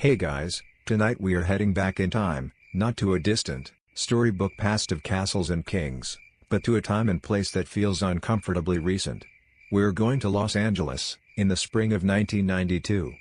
Hey guys, tonight we are heading back in time, not to a distant, storybook past of castles and kings, but to a time and place that feels uncomfortably recent. We're going to Los Angeles, in the spring of 1992.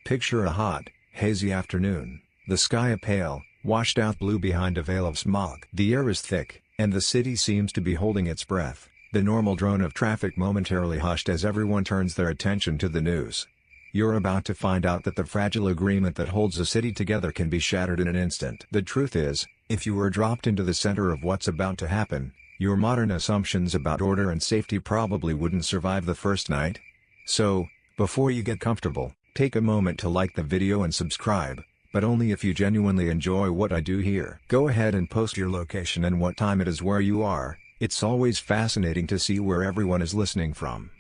Picture a hot, hazy afternoon, the sky a pale, washed-out blue behind a veil of smog. The air is thick, and the city seems to be holding its breath, the normal drone of traffic momentarily hushed as everyone turns their attention to the news. You're about to find out that the fragile agreement that holds a city together can be shattered in an instant. The truth is, if you were dropped into the center of what's about to happen, your modern assumptions about order and safety probably wouldn't survive the first night. So, before you get comfortable, take a moment to like the video and subscribe, but only if you genuinely enjoy what I do here. Go ahead and post your location and what time it is where you are. It's always fascinating to see where everyone is listening from.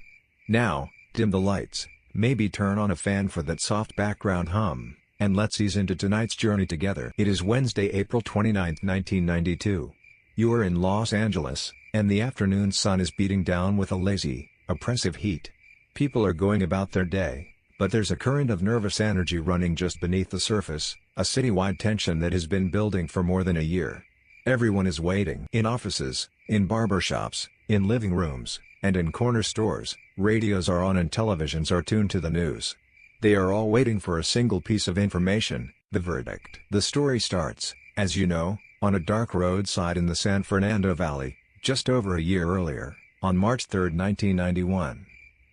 Now, dim the lights. Maybe turn on a fan for that soft background hum, and let's ease into tonight's journey together. It is Wednesday, April 29, 1992. You are in Los Angeles, and the afternoon sun is beating down with a lazy, oppressive heat. People are going about their day, but there's a current of nervous energy running just beneath the surface, a citywide tension that has been building for more than a year. Everyone is waiting. In offices, in barbershops, in living rooms, and in corner stores, radios are on and televisions are tuned to the news. They are all waiting for a single piece of information, the verdict. The story starts, as you know, on a dark roadside in the San Fernando Valley, just over a year earlier, on March 3, 1991.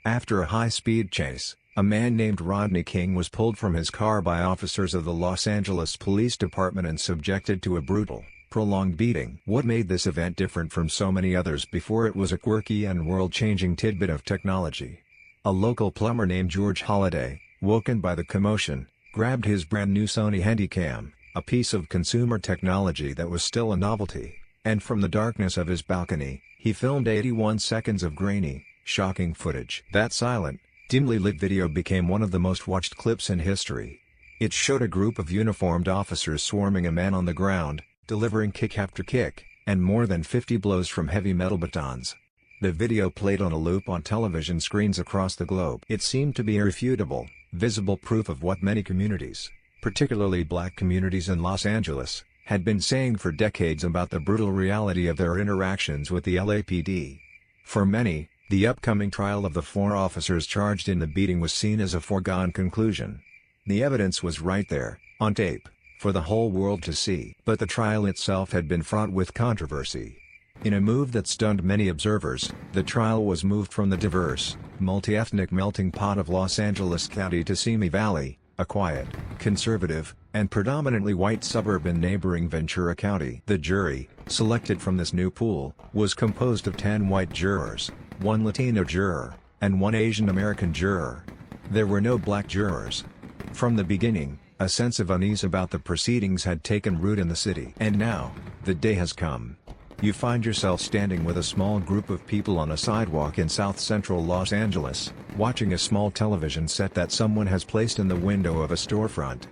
After a high-speed chase, a man named Rodney King was pulled from his car by officers of the Los Angeles Police Department and subjected to a brutal, prolonged beating. What made this event different from so many others before it was a quirky and world-changing tidbit of technology. A local plumber named George Holliday, woken by the commotion, grabbed his brand-new Sony Handycam, a piece of consumer technology that was still a novelty, and from the darkness of his balcony, he filmed 81 seconds of grainy, shocking footage. That silent, dimly lit video became one of the most watched clips in history. It showed a group of uniformed officers swarming a man on the ground, delivering kick after kick, and more than 50 blows from heavy metal batons. The video played on a loop on television screens across the globe. It seemed to be irrefutable, visible proof of what many communities, particularly black communities in Los Angeles, had been saying for decades about the brutal reality of their interactions with the LAPD. For many, the upcoming trial of the 4 officers charged in the beating was seen as a foregone conclusion. The evidence was right there, on tape, for the whole world to see. But the trial itself had been fraught with controversy. In a move that stunned many observers, the trial was moved from the diverse, multi-ethnic melting pot of Los Angeles County to Simi Valley, a quiet, conservative, and predominantly white suburb in neighboring Ventura County. The jury, selected from this new pool, was composed of 10 white jurors, 1 Latino juror, and 1 Asian American juror. There were no black jurors. From the beginning, a sense of unease about the proceedings had taken root in the city. And now, the day has come. You find yourself standing with a small group of people on a sidewalk in south-central Los Angeles, watching a small television set that someone has placed in the window of a storefront.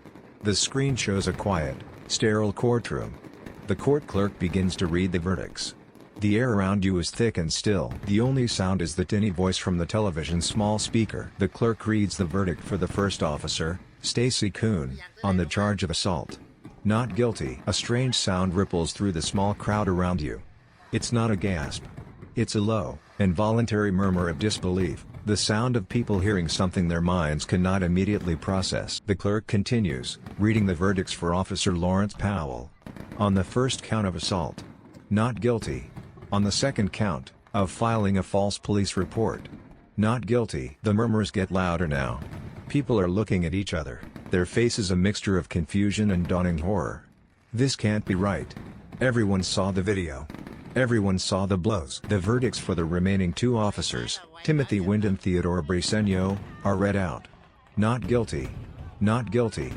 The screen shows a quiet, sterile courtroom. The court clerk begins to read the verdicts. The air around you is thick and still. The only sound is the tinny voice from the television's small speaker. The clerk reads the verdict for the first officer, Stacy Kuhn, on the charge of assault. Not guilty. A strange sound ripples through the small crowd around you. It's not a gasp. It's a low, involuntary murmur of disbelief, the sound of people hearing something their minds cannot immediately process. The clerk continues, reading the verdicts for Officer Lawrence Powell. On the first count of assault. Not guilty. On the second count, of filing a false police report. Not guilty. The murmurs get louder now. People are looking at each other, their faces a mixture of confusion and dawning horror. This can't be right. Everyone saw the video. Everyone saw the blows. The verdicts for the remaining 2 officers, Timothy Wind and Theodore Briseño, are read out. Not guilty. Not guilty.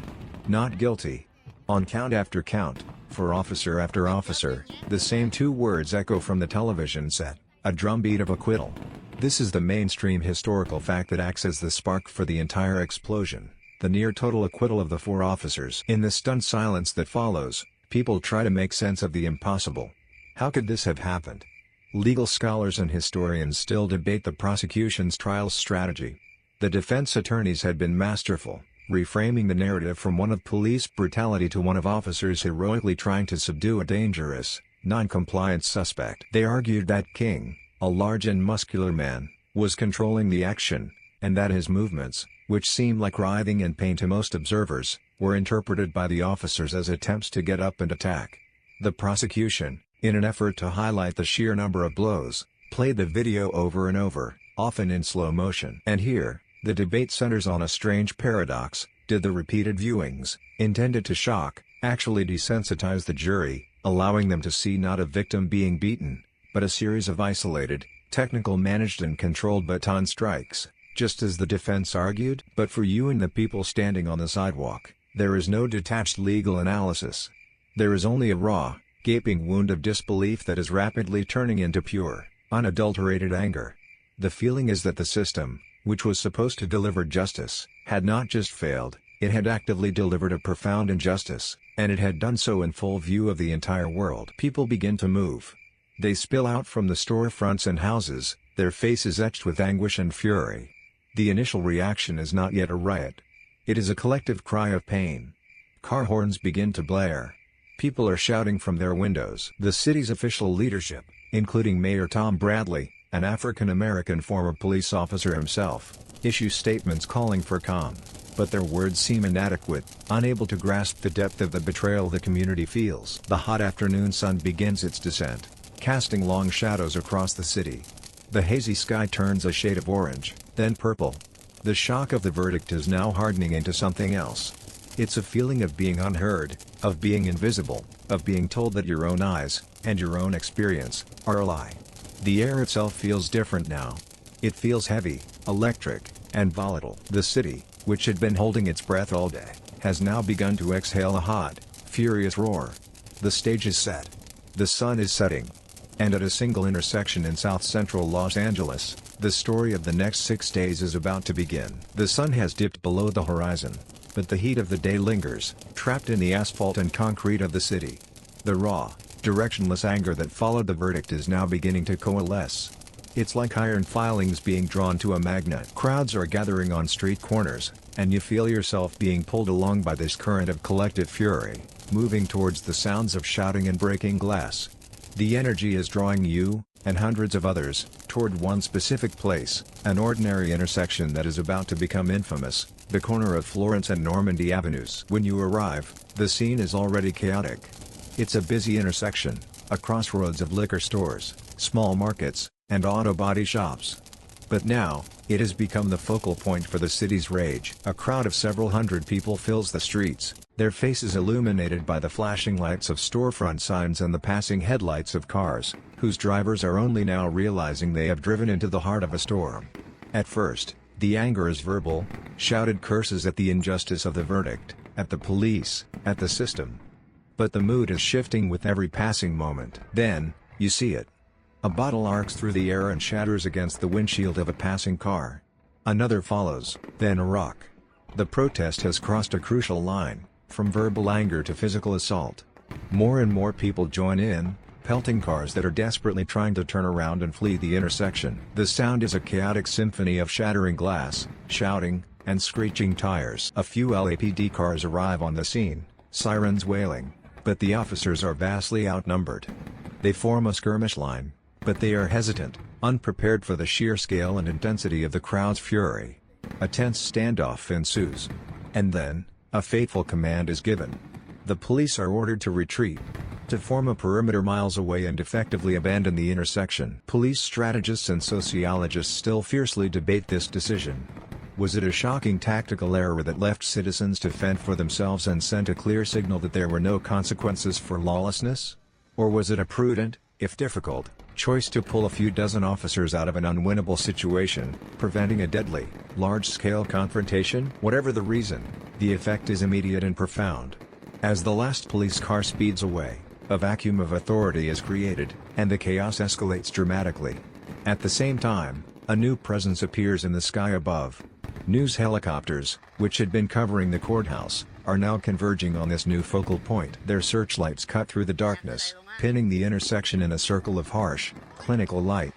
Not guilty. On count after count, for officer after officer, the same 2 words echo from the television set, a drumbeat of acquittal. This is the mainstream historical fact that acts as the spark for the entire explosion, the near-total acquittal of the 4 officers. In the stunned silence that follows, people try to make sense of the impossible. How could this have happened? Legal scholars and historians still debate the prosecution's trial strategy. The defense attorneys had been masterful. reframing the narrative from one of police brutality to one of officers heroically trying to subdue a dangerous, non-compliant suspect. They argued that King, a large and muscular man, was controlling the action, and that his movements, which seemed like writhing in pain to most observers, were interpreted by the officers as attempts to get up and attack. The prosecution, in an effort to highlight the sheer number of blows, played the video over and over, often in slow motion. And here, the debate centers on a strange paradox: did the repeated viewings, intended to shock, actually desensitize the jury, allowing them to see not a victim being beaten, but a series of isolated, technical managed and controlled baton strikes, just as the defense argued? But for you and the people standing on the sidewalk, there is no detached legal analysis. There is only a raw, gaping wound of disbelief that is rapidly turning into pure, unadulterated anger. The feeling is that the system, which was supposed to deliver justice, had not just failed, it had actively delivered a profound injustice, and it had done so in full view of the entire world. People begin to move. They spill out from the storefronts and houses, their faces etched with anguish and fury. The initial reaction is not yet a riot. It is a collective cry of pain. Car horns begin to blare. People are shouting from their windows. The city's official leadership, including Mayor Tom Bradley, an African-American former police officer himself, issue statements calling for calm, but their words seem inadequate, unable to grasp the depth of the betrayal the community feels. The hot afternoon sun begins its descent, casting long shadows across the city. The hazy sky turns a shade of orange, then purple. The shock of the verdict is now hardening into something else. It's a feeling of being unheard, of being invisible, of being told that your own eyes, and your own experience, are a lie. The air itself feels different now. It feels heavy, electric, and volatile. The city, which had been holding its breath all day, has now begun to exhale a hot, furious roar. The stage is set. The sun is setting. And at a single intersection in south-central Los Angeles, the story of the next 6 days is about to begin. The sun has dipped below the horizon, but the heat of the day lingers, trapped in the asphalt and concrete of the city. The raw, directionless anger that followed the verdict is now beginning to coalesce. It's like iron filings being drawn to a magnet. Crowds are gathering on street corners, and you feel yourself being pulled along by this current of collective fury, moving towards the sounds of shouting and breaking glass. The energy is drawing you, and hundreds of others, toward one specific place, an ordinary intersection that is about to become infamous, the corner of Florence and Normandy Avenues. When you arrive, the scene is already chaotic. It's a busy intersection, a crossroads of liquor stores, small markets, and auto body shops. But now, it has become the focal point for the city's rage. A crowd of several hundred people fills the streets, their faces illuminated by the flashing lights of storefront signs and the passing headlights of cars, whose drivers are only now realizing they have driven into the heart of a storm. At first, the anger is verbal, shouted curses at the injustice of the verdict, at the police, at the system. But the mood is shifting with every passing moment. Then, you see it. A bottle arcs through the air and shatters against the windshield of a passing car. Another follows, then a rock. The protest has crossed a crucial line, from verbal anger to physical assault. More and more people join in, pelting cars that are desperately trying to turn around and flee the intersection. The sound is a chaotic symphony of shattering glass, shouting, and screeching tires. A few LAPD cars arrive on the scene, sirens wailing, but the officers are vastly outnumbered. They form a skirmish line, but they are hesitant, unprepared for the sheer scale and intensity of the crowd's fury. A tense standoff ensues. And then, a fateful command is given. The police are ordered to retreat, to form a perimeter miles away and effectively abandon the intersection. Police strategists and sociologists still fiercely debate this decision. Was it a shocking tactical error that left citizens to fend for themselves and sent a clear signal that there were no consequences for lawlessness? Or was it a prudent, if difficult, choice to pull a few dozen officers out of an unwinnable situation, preventing a deadly, large-scale confrontation? Whatever the reason, the effect is immediate and profound. As the last police car speeds away, a vacuum of authority is created, and the chaos escalates dramatically. At the same time, a new presence appears in the sky above. News helicopters, which had been covering the courthouse, are now converging on this new focal point. Their searchlights cut through the darkness, pinning the intersection in a circle of harsh, clinical light.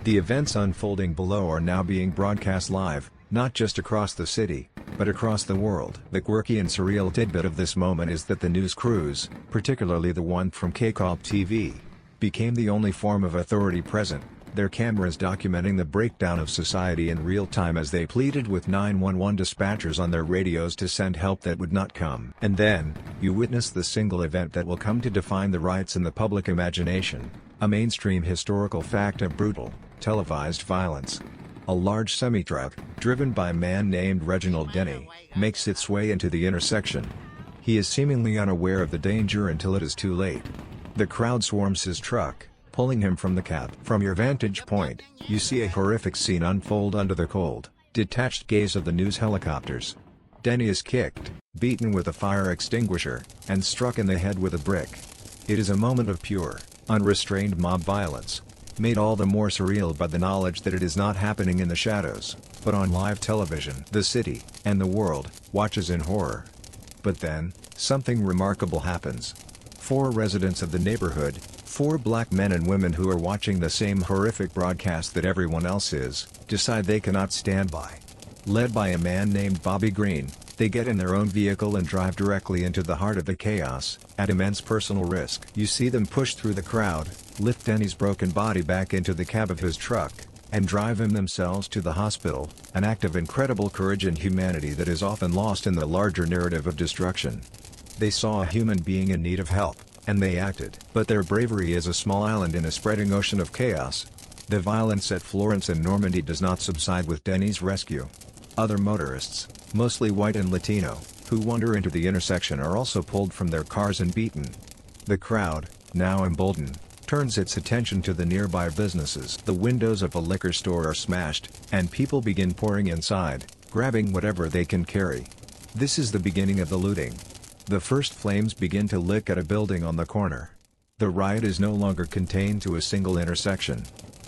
The events unfolding below are now being broadcast live, not just across the city, but across the world. The quirky and surreal tidbit of this moment is that the news crews, particularly the one from cable TV, became the only form of authority present, their cameras documenting the breakdown of society in real time as they pleaded with 911 dispatchers on their radios to send help that would not come. And then, you witness the single event that will come to define the riots in the public imagination, a mainstream historical fact of brutal, televised violence. A large semi-truck, driven by a man named Reginald Denny, makes its way into the intersection. He is seemingly unaware of the danger until it is too late. The crowd swarms his truck, pulling him from the cab. From your vantage point, you see a horrific scene unfold under the cold, detached gaze of the news helicopters. Denny is kicked, beaten with a fire extinguisher, and struck in the head with a brick. It is a moment of pure, unrestrained mob violence, made all the more surreal by the knowledge that it is not happening in the shadows, but on live television. The city, and the world, watches in horror. But then, something remarkable happens. 4 residents of the neighborhood, 4 black men and women who are watching the same horrific broadcast that everyone else is, decide they cannot stand by. Led by a man named Bobby Green, they get in their own vehicle and drive directly into the heart of the chaos, at immense personal risk. You see them push through the crowd, lift Denny's broken body back into the cab of his truck, and drive him themselves to the hospital, an act of incredible courage and humanity that is often lost in the larger narrative of destruction. They saw a human being in need of help, and they acted. But their bravery is a small island in a spreading ocean of chaos. The violence at Florence and Normandy does not subside with Denny's rescue. Other motorists, mostly white and Latino, who wander into the intersection are also pulled from their cars and beaten. The crowd, now emboldened, turns its attention to the nearby businesses. The windows of a liquor store are smashed, and people begin pouring inside, grabbing whatever they can carry. This is the beginning of the looting. The first flames begin to lick at a building on the corner. The riot is no longer contained to a single intersection.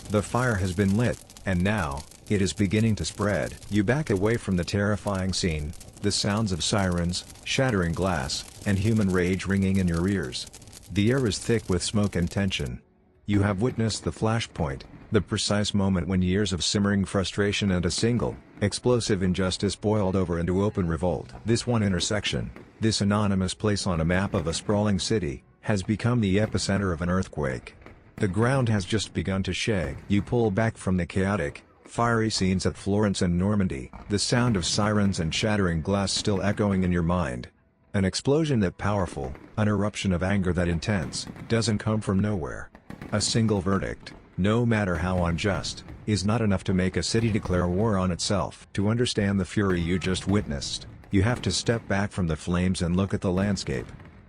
The fire has been lit, and now, it is beginning to spread. You back away from the terrifying scene, the sounds of sirens, shattering glass, and human rage ringing in your ears. The air is thick with smoke and tension. You have witnessed the flashpoint, the precise moment when years of simmering frustration and a single, explosive injustice boiled over into open revolt. This one intersection, this anonymous place on a map of a sprawling city, has become the epicenter of an earthquake. The ground has just begun to shake. You pull back from the chaotic, fiery scenes at Florence and Normandy, the sound of sirens and shattering glass still echoing in your mind. An explosion that powerful, an eruption of anger that intense, doesn't come from nowhere. A single verdict, no matter how unjust, is not enough to make a city declare war on itself. To understand the fury you just witnessed, you have to step back from the flames and look at the landscape.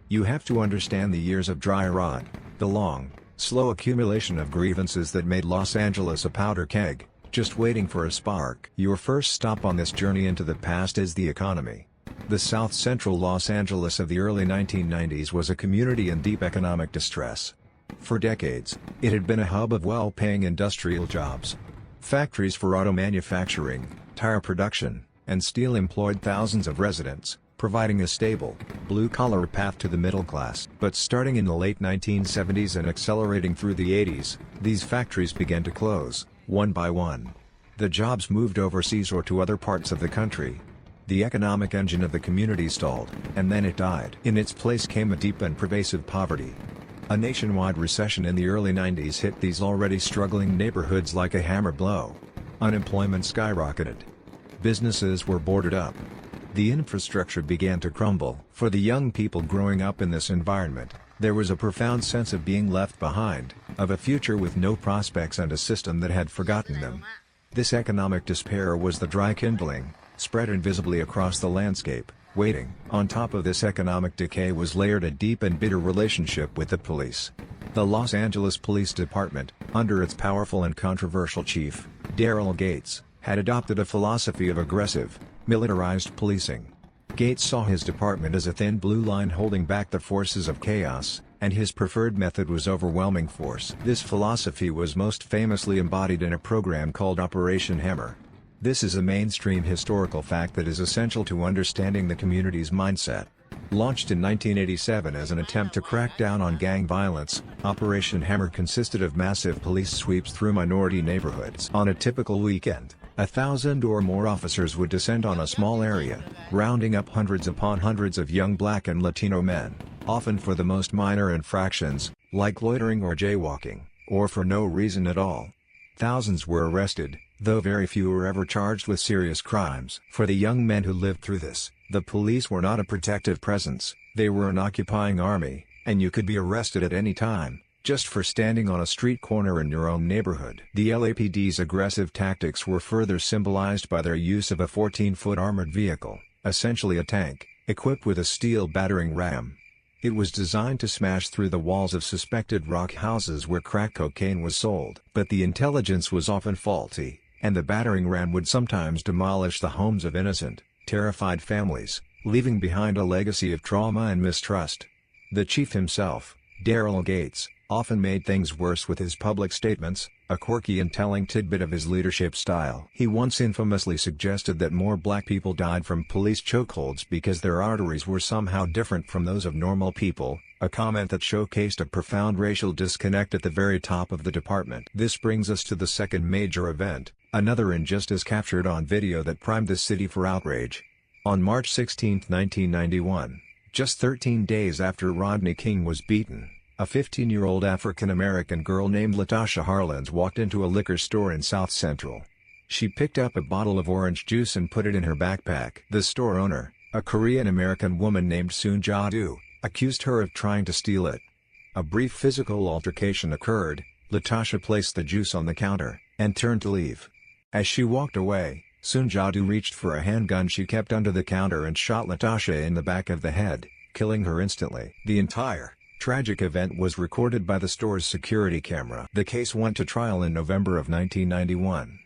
You have to understand the years of dry rot, the long, slow accumulation of grievances that made Los Angeles a powder keg, just waiting for a spark. Your first stop on this journey into the past is the economy. The South Central Los Angeles of the early 1990s was a community in deep economic distress. For decades, it had been a hub of well-paying industrial jobs. Factories for auto manufacturing, tire production, and steel employed thousands of residents, providing a stable, blue-collar path to the middle class. But starting in the late 1970s and accelerating through the 80s, these factories began to close, one by one. The jobs moved overseas or to other parts of the country. The economic engine of the community stalled, and then it died. In its place came a deep and pervasive poverty. A nationwide recession in the early 90s hit these already struggling neighborhoods like a hammer blow. Unemployment skyrocketed. Businesses were boarded up. The infrastructure began to crumble. For the young people growing up in this environment, there was a profound sense of being left behind, of a future with no prospects and a system that had forgotten them. This economic despair was the dry kindling, spread invisibly across the landscape, waiting. On top of this economic decay was layered a deep and bitter relationship with the police. The Los Angeles Police Department, under its powerful and controversial chief, Daryl Gates, had adopted a philosophy of aggressive, militarized policing. Gates saw his department as a thin blue line holding back the forces of chaos, and his preferred method was overwhelming force. This philosophy was most famously embodied in a program called Operation Hammer. This is a mainstream historical fact that is essential to understanding the community's mindset. Launched in 1987 as an attempt to crack down on gang violence, Operation Hammer consisted of massive police sweeps through minority neighborhoods. On a typical weekend, 1,000 or more officers would descend on a small area, rounding up hundreds upon hundreds of young Black and Latino men, often for the most minor infractions, like loitering or jaywalking, or for no reason at all. Thousands were arrested, though very few were ever charged with serious crimes. For the young men who lived through this, the police were not a protective presence, they were an occupying army, and you could be arrested at any time, just for standing on a street corner in your own neighborhood. The LAPD's aggressive tactics were further symbolized by their use of a 14-foot armored vehicle, essentially a tank, equipped with a steel battering ram. It was designed to smash through the walls of suspected rock houses where crack cocaine was sold. But the intelligence was often faulty, and the battering ram would sometimes demolish the homes of innocent, terrified families, leaving behind a legacy of trauma and mistrust. The chief himself, Daryl Gates, often made things worse with his public statements, a quirky and telling tidbit of his leadership style. He once infamously suggested that more Black people died from police chokeholds because their arteries were somehow different from those of normal people, a comment that showcased a profound racial disconnect at the very top of the department. This brings us to the second major event, another injustice captured on video that primed the city for outrage. On March 16, 1991, just 13 days after Rodney King was beaten, a 15-year-old African-American girl named Latasha Harlins walked into a liquor store in South Central. She picked up a bottle of orange juice and put it in her backpack. The store owner, a Korean-American woman named Soon Ja-do, accused her of trying to steal it. A brief physical altercation occurred, Latasha placed the juice on the counter, and turned to leave. As she walked away, Soon Ja-do reached for a handgun she kept under the counter and shot Latasha in the back of the head, killing her instantly. The entire tragic event was recorded by the store's security camera. The case went to trial in November of 1991.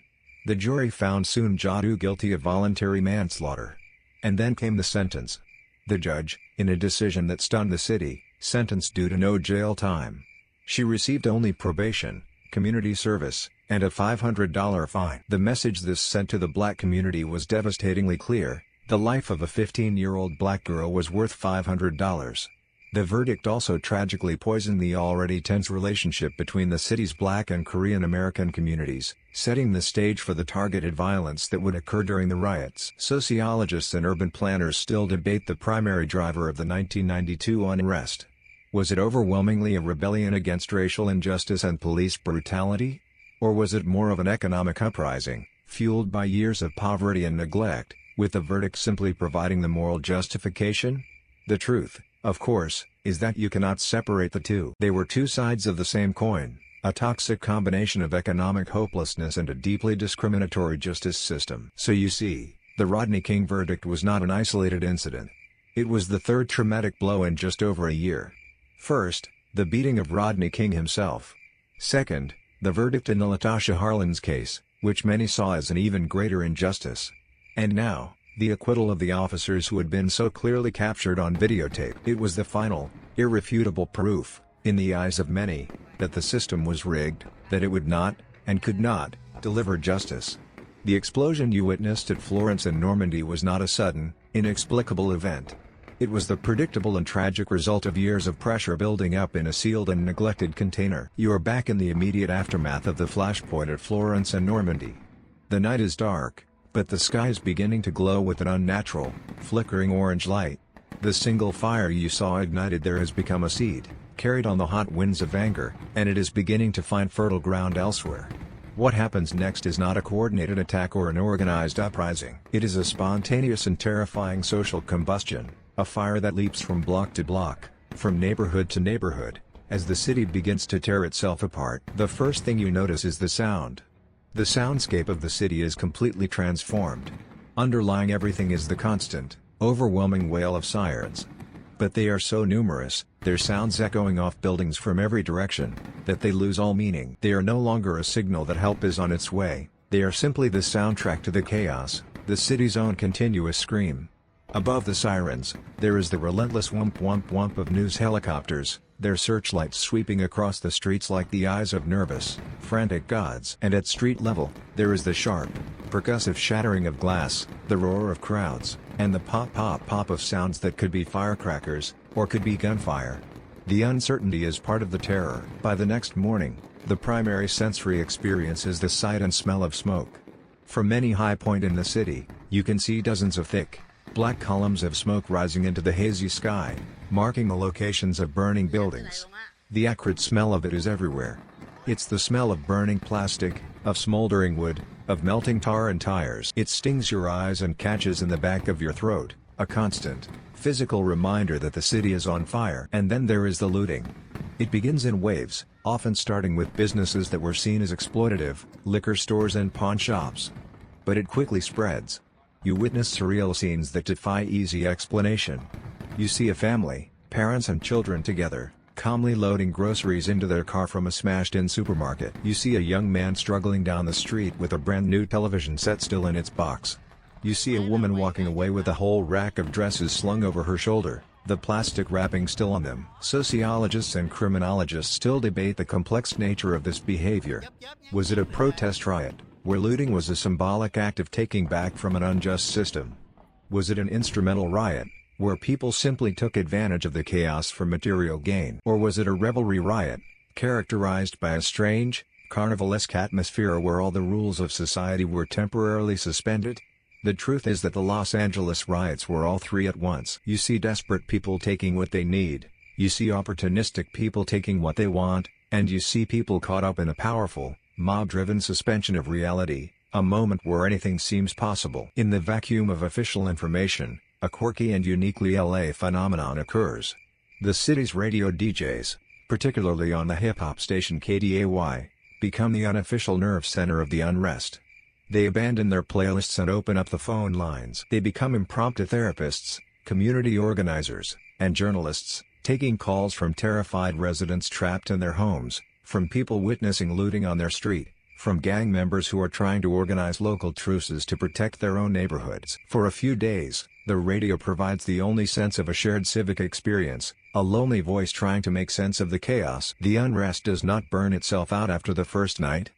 The jury found Soon Ja-do guilty of voluntary manslaughter. And then came the sentence. The judge, in a decision that stunned the city, sentenced due to no jail time. She received only probation, community service, and a $500 fine. The message this sent to the Black community was devastatingly clear: the life of a 15-year-old Black girl was worth $500. The verdict also tragically poisoned the already tense relationship between the city's Black and Korean American communities, setting the stage for the targeted violence that would occur during the riots. Sociologists and urban planners still debate the primary driver of the 1992 unrest. Was it overwhelmingly a rebellion against racial injustice and police brutality? Or was it more of an economic uprising, fueled by years of poverty and neglect, with the verdict simply providing the moral justification? The truth, of course, is that you cannot separate the two. They were two sides of the same coin, a toxic combination of economic hopelessness and a deeply discriminatory justice system. So you see, the Rodney King verdict was not an isolated incident. It was the third traumatic blow in just over a year. First, the beating of Rodney King himself. Second, the verdict in the Latasha Harlins case, which many saw as an even greater injustice. And now, the acquittal of the officers who had been so clearly captured on videotape. It was the final, irrefutable proof, in the eyes of many, that the system was rigged, that it would not, and could not, deliver justice. The explosion you witnessed at Florence and Normandy was not a sudden, inexplicable event. It was the predictable and tragic result of years of pressure building up in a sealed and neglected container. You are back in the immediate aftermath of the flashpoint at Florence and Normandy. The night is dark, but the sky is beginning to glow with an unnatural, flickering orange light. The single fire you saw ignited there has become a seed, carried on the hot winds of anger, and it is beginning to find fertile ground elsewhere. What happens next is not a coordinated attack or an organized uprising. It is a spontaneous and terrifying social combustion, a fire that leaps from block to block, from neighborhood to neighborhood, as the city begins to tear itself apart. The first thing you notice is the sound. The soundscape of the city is completely transformed. Underlying everything is the constant, overwhelming wail of sirens. But they are so numerous, their sounds echoing off buildings from every direction, that they lose all meaning. They are no longer a signal that help is on its way, they are simply the soundtrack to the chaos, the city's own continuous scream. Above the sirens, there is the relentless whomp whomp whomp of news helicopters, their searchlights sweeping across the streets like the eyes of nervous, frantic gods. And at street level, there is the sharp, percussive shattering of glass, the roar of crowds, and the pop pop pop of sounds that could be firecrackers, or could be gunfire. The uncertainty is part of the terror. By the next morning, the primary sensory experience is the sight and smell of smoke. From any high point in the city, you can see dozens of thick, black columns of smoke rising into the hazy sky, marking the locations of burning buildings. The acrid smell of it is everywhere. It's the smell of burning plastic, of smoldering wood, of melting tar and tires. It stings your eyes and catches in the back of your throat, a constant, physical reminder that the city is on fire. And then there is the looting. It begins in waves, often starting with businesses that were seen as exploitative, liquor stores and pawn shops. But it quickly spreads. You witness surreal scenes that defy easy explanation. You see a family, parents and children together, calmly loading groceries into their car from a smashed-in supermarket. You see a young man struggling down the street with a brand new television set still in its box. You see a woman walking away with a whole rack of dresses slung over her shoulder, the plastic wrapping still on them. Sociologists and criminologists still debate the complex nature of this behavior. Was it a protest riot, where looting was a symbolic act of taking back from an unjust system? Was it an instrumental riot, where people simply took advantage of the chaos for material gain? Or was it a revelry riot, characterized by a strange, carnivalesque atmosphere where all the rules of society were temporarily suspended? The truth is that the Los Angeles riots were all three at once. You see desperate people taking what they need, you see opportunistic people taking what they want, and you see people caught up in a powerful, mob-driven suspension of reality, a moment where anything seems possible. In the vacuum of official information, a quirky and uniquely LA phenomenon occurs. The city's radio DJs, particularly on the hip-hop station KDAY, become the unofficial nerve center of the unrest. They abandon their playlists and open up the phone lines. They become impromptu therapists, community organizers, and journalists, taking calls from terrified residents trapped in their homes, from people witnessing looting on their street, from gang members who are trying to organize local truces to protect their own neighborhoods. For a few days, the radio provides the only sense of a shared civic experience, a lonely voice trying to make sense of the chaos. The unrest does not burn itself out after the first night.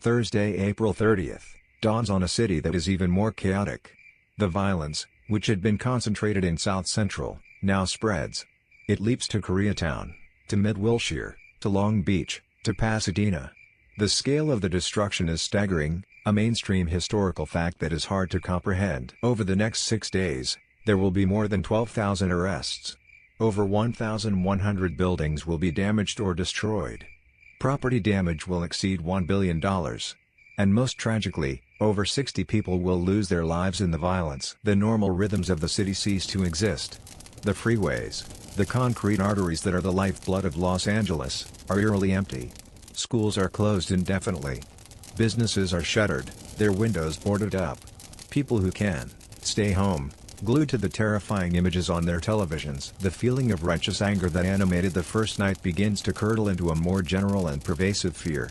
Thursday, April 30th. Dawns on a city that is even more chaotic. The violence, which had been concentrated in South Central, now spreads. It leaps to Koreatown, to Mid-Wilshire, to Long Beach, to Pasadena. The scale of the destruction is staggering, a mainstream historical fact that is hard to comprehend. Over the next 6 days, there will be more than 12,000 arrests. Over 1,100 buildings will be damaged or destroyed. Property damage will exceed $1 billion. And most tragically, over 60 people will lose their lives in the violence. The normal rhythms of the city cease to exist. The freeways, the concrete arteries that are the lifeblood of Los Angeles, are eerily empty. Schools are closed indefinitely. Businesses are shuttered, their windows boarded up. People who can, stay home, glued to the terrifying images on their televisions. The feeling of righteous anger that animated the first night begins to curdle into a more general and pervasive fear.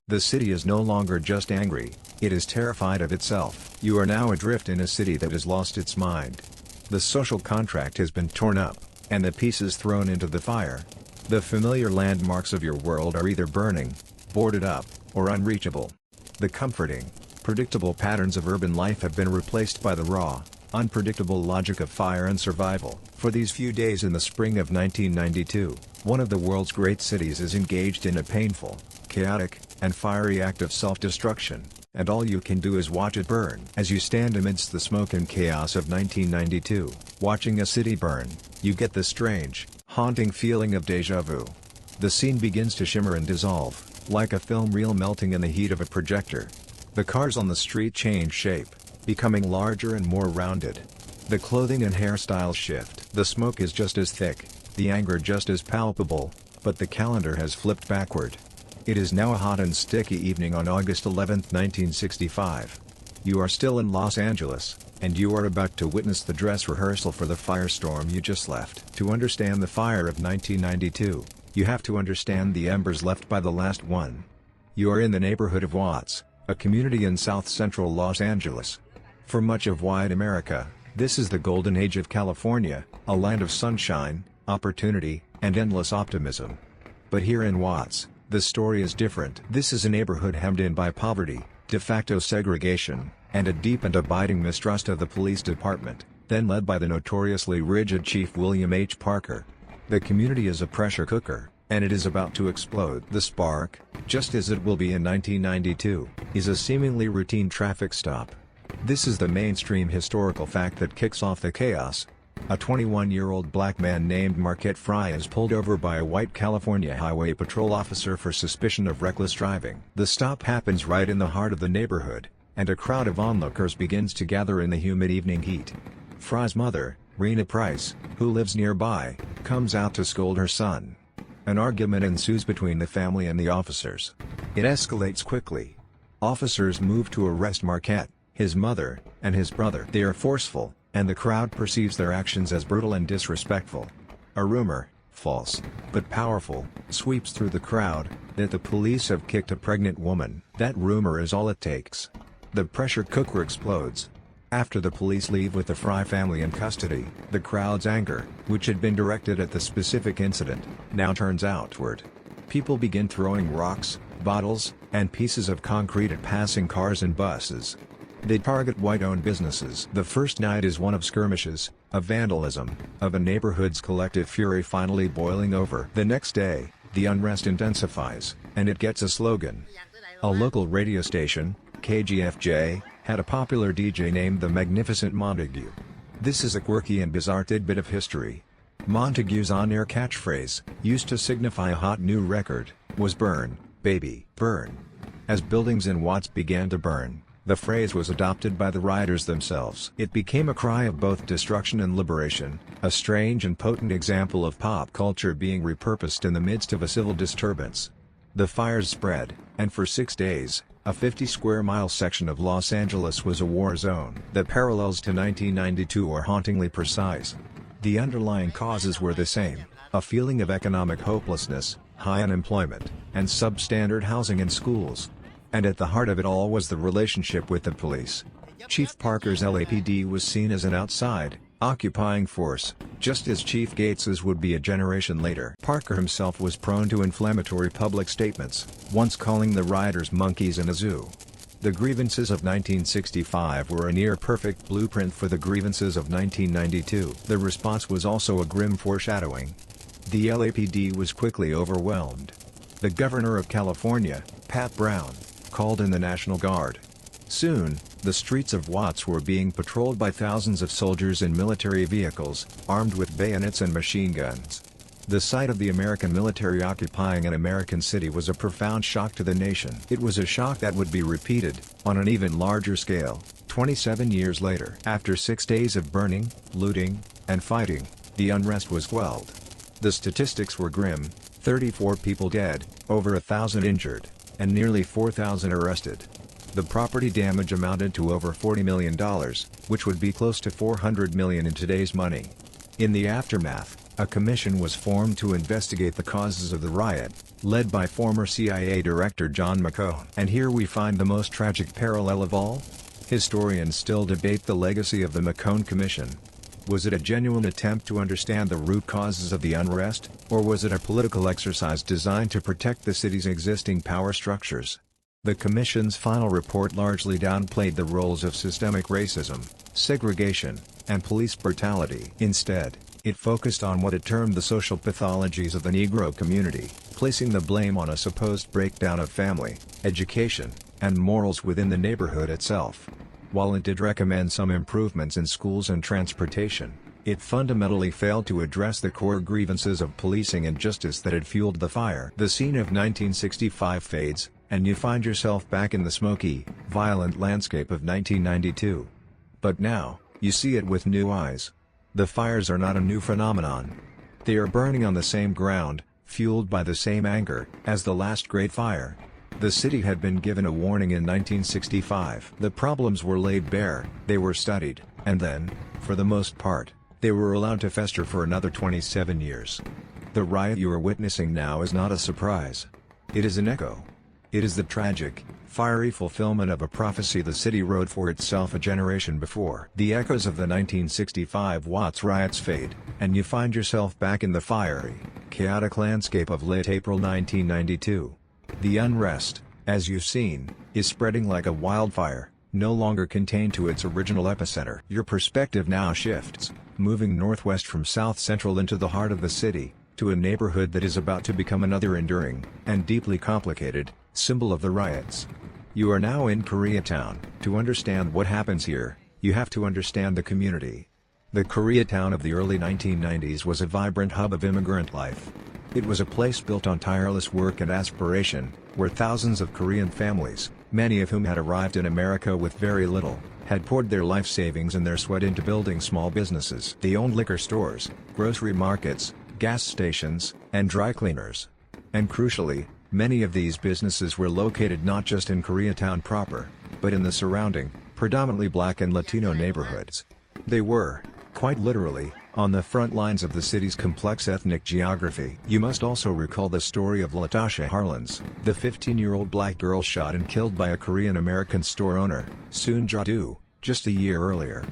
The city is no longer just angry, it is terrified of itself. You are now adrift in a city that has lost its mind. The social contract has been torn up, and the pieces thrown into the fire. The familiar landmarks of your world are either burning, boarded up, or unreachable. The comforting, predictable patterns of urban life have been replaced by the raw, unpredictable logic of fire and survival. For these few days in the spring of 1992, one of the world's great cities is engaged in a painful, chaotic, and fiery act of self-destruction, and all you can do is watch it burn. As you stand amidst the smoke and chaos of 1992, watching a city burn, you get the strange, haunting feeling of déjà vu. The scene begins to shimmer and dissolve, like a film reel melting in the heat of a projector. The cars on the street change shape, becoming larger and more rounded. The clothing and hairstyles shift. The smoke is just as thick, the anger just as palpable, but the calendar has flipped backward. It is now a hot and sticky evening on August 11, 1965. You are still in Los Angeles, and you are about to witness the dress rehearsal for the firestorm you just left. To understand the fire of 1992, you have to understand the embers left by the last one. You are in the neighborhood of Watts, a community in South Central Los Angeles. For much of white America, this is the golden age of California, a land of sunshine, opportunity, and endless optimism. But here in Watts, the story is different. This is a neighborhood hemmed in by poverty, de facto segregation, and a deep and abiding mistrust of the police department, then led by the notoriously rigid Chief William H. Parker. The community is a pressure cooker, and it is about to explode. The spark, just as it will be in 1992, is a seemingly routine traffic stop. This is the mainstream historical fact that kicks off the chaos. A 21-year-old black man named Marquette Fry is pulled over by a white California Highway Patrol officer for suspicion of reckless driving. The stop happens right in the heart of the neighborhood, and a crowd of onlookers begins to gather in the humid evening heat. Fry's mother, Rena Price, who lives nearby, comes out to scold her son. An argument ensues between the family and the officers. It escalates quickly. Officers move to arrest Marquette, his mother, and his brother. They are forceful, and the crowd perceives their actions as brutal and disrespectful. A rumor, false, but powerful, sweeps through the crowd, that the police have kicked a pregnant woman. That rumor is all it takes. The pressure cooker explodes. After the police leave with the Fry family in custody, the crowd's anger, which had been directed at the specific incident, now turns outward. People begin throwing rocks, bottles, and pieces of concrete at passing cars and buses. They target white-owned businesses. The first night is one of skirmishes, of vandalism, of a neighborhood's collective fury finally boiling over. The next day, the unrest intensifies, and it gets a slogan. A local radio station, KGFJ, had a popular DJ named the Magnificent Montague. This is a quirky and bizarre tidbit of history. Montague's on-air catchphrase, used to signify a hot new record, was "Burn, baby, burn." As buildings in Watts began to burn, the phrase was adopted by the rioters themselves. It became a cry of both destruction and liberation, a strange and potent example of pop culture being repurposed in the midst of a civil disturbance. The fires spread, and for 6 days, a 50-square-mile section of Los Angeles was a war zone. The parallels to 1992 are hauntingly precise. The underlying causes were the same: a feeling of economic hopelessness, high unemployment, and substandard housing and schools. And at the heart of it all was the relationship with the police. Chief Parker's LAPD was seen as an outside, occupying force, just as Chief Gates's would be a generation later. Parker himself was prone to inflammatory public statements, once calling the rioters monkeys in a zoo. The grievances of 1965 were a near-perfect blueprint for the grievances of 1992. The response was also a grim foreshadowing. The LAPD was quickly overwhelmed. The governor of California, Pat Brown, called in the National Guard. Soon, the streets of Watts were being patrolled by thousands of soldiers in military vehicles, armed with bayonets and machine guns. The sight of the American military occupying an American city was a profound shock to the nation. It was a shock that would be repeated, on an even larger scale, 27 years later. After 6 days of burning, looting, and fighting, the unrest was quelled. The statistics were grim: 34 people dead, over 1,000 injured, and nearly 4,000 arrested. The property damage amounted to over $40 million, which would be close to $400 million in today's money. In the aftermath, a commission was formed to investigate the causes of the riot, led by former CIA Director John McCone. And here we find the most tragic parallel of all. Historians still debate the legacy of the McCone Commission. Was it a genuine attempt to understand the root causes of the unrest, or was it a political exercise designed to protect the city's existing power structures? The Commission's final report largely downplayed the roles of systemic racism, segregation, and police brutality. Instead, it focused on what it termed the social pathologies of the Negro community, placing the blame on a supposed breakdown of family, education, and morals within the neighborhood itself. While it did recommend some improvements in schools and transportation, it fundamentally failed to address the core grievances of policing and justice that had fueled the fire. The scene of 1965 fades, and you find yourself back in the smoky, violent landscape of 1992. But now, you see it with new eyes. The fires are not a new phenomenon. They are burning on the same ground, fueled by the same anger, as the last great fire. The city had been given a warning in 1965. The problems were laid bare, they were studied, and then, for the most part, they were allowed to fester for another 27 years. The riot you are witnessing now is not a surprise. It is an echo. It is the tragic, fiery fulfillment of a prophecy the city wrote for itself a generation before. The echoes of the 1965 Watts riots fade, and you find yourself back in the fiery, chaotic landscape of late April 1992. The unrest, as you've seen, is spreading like a wildfire, no longer contained to its original epicenter. Your perspective now shifts, moving northwest from south central into the heart of the city, to a neighborhood that is about to become another enduring, and deeply complicated, symbol of the riots. You are now in Koreatown. To understand what happens here, you have to understand the community. The Koreatown of the early 1990s was a vibrant hub of immigrant life. It was a place built on tireless work and aspiration, where thousands of Korean families, many of whom had arrived in America with very little, had poured their life savings and their sweat into building small businesses. They owned liquor stores, grocery markets, gas stations, and dry cleaners. And crucially, many of these businesses were located not just in Koreatown proper, but in the surrounding, predominantly Black and Latino neighborhoods. They were, quite literally, on the front lines of the city's complex ethnic geography. You must also recall the story of Latasha Harlins, the 15-year-old black girl shot and killed by a Korean-American store owner, Soon Ja-do, just a year earlier.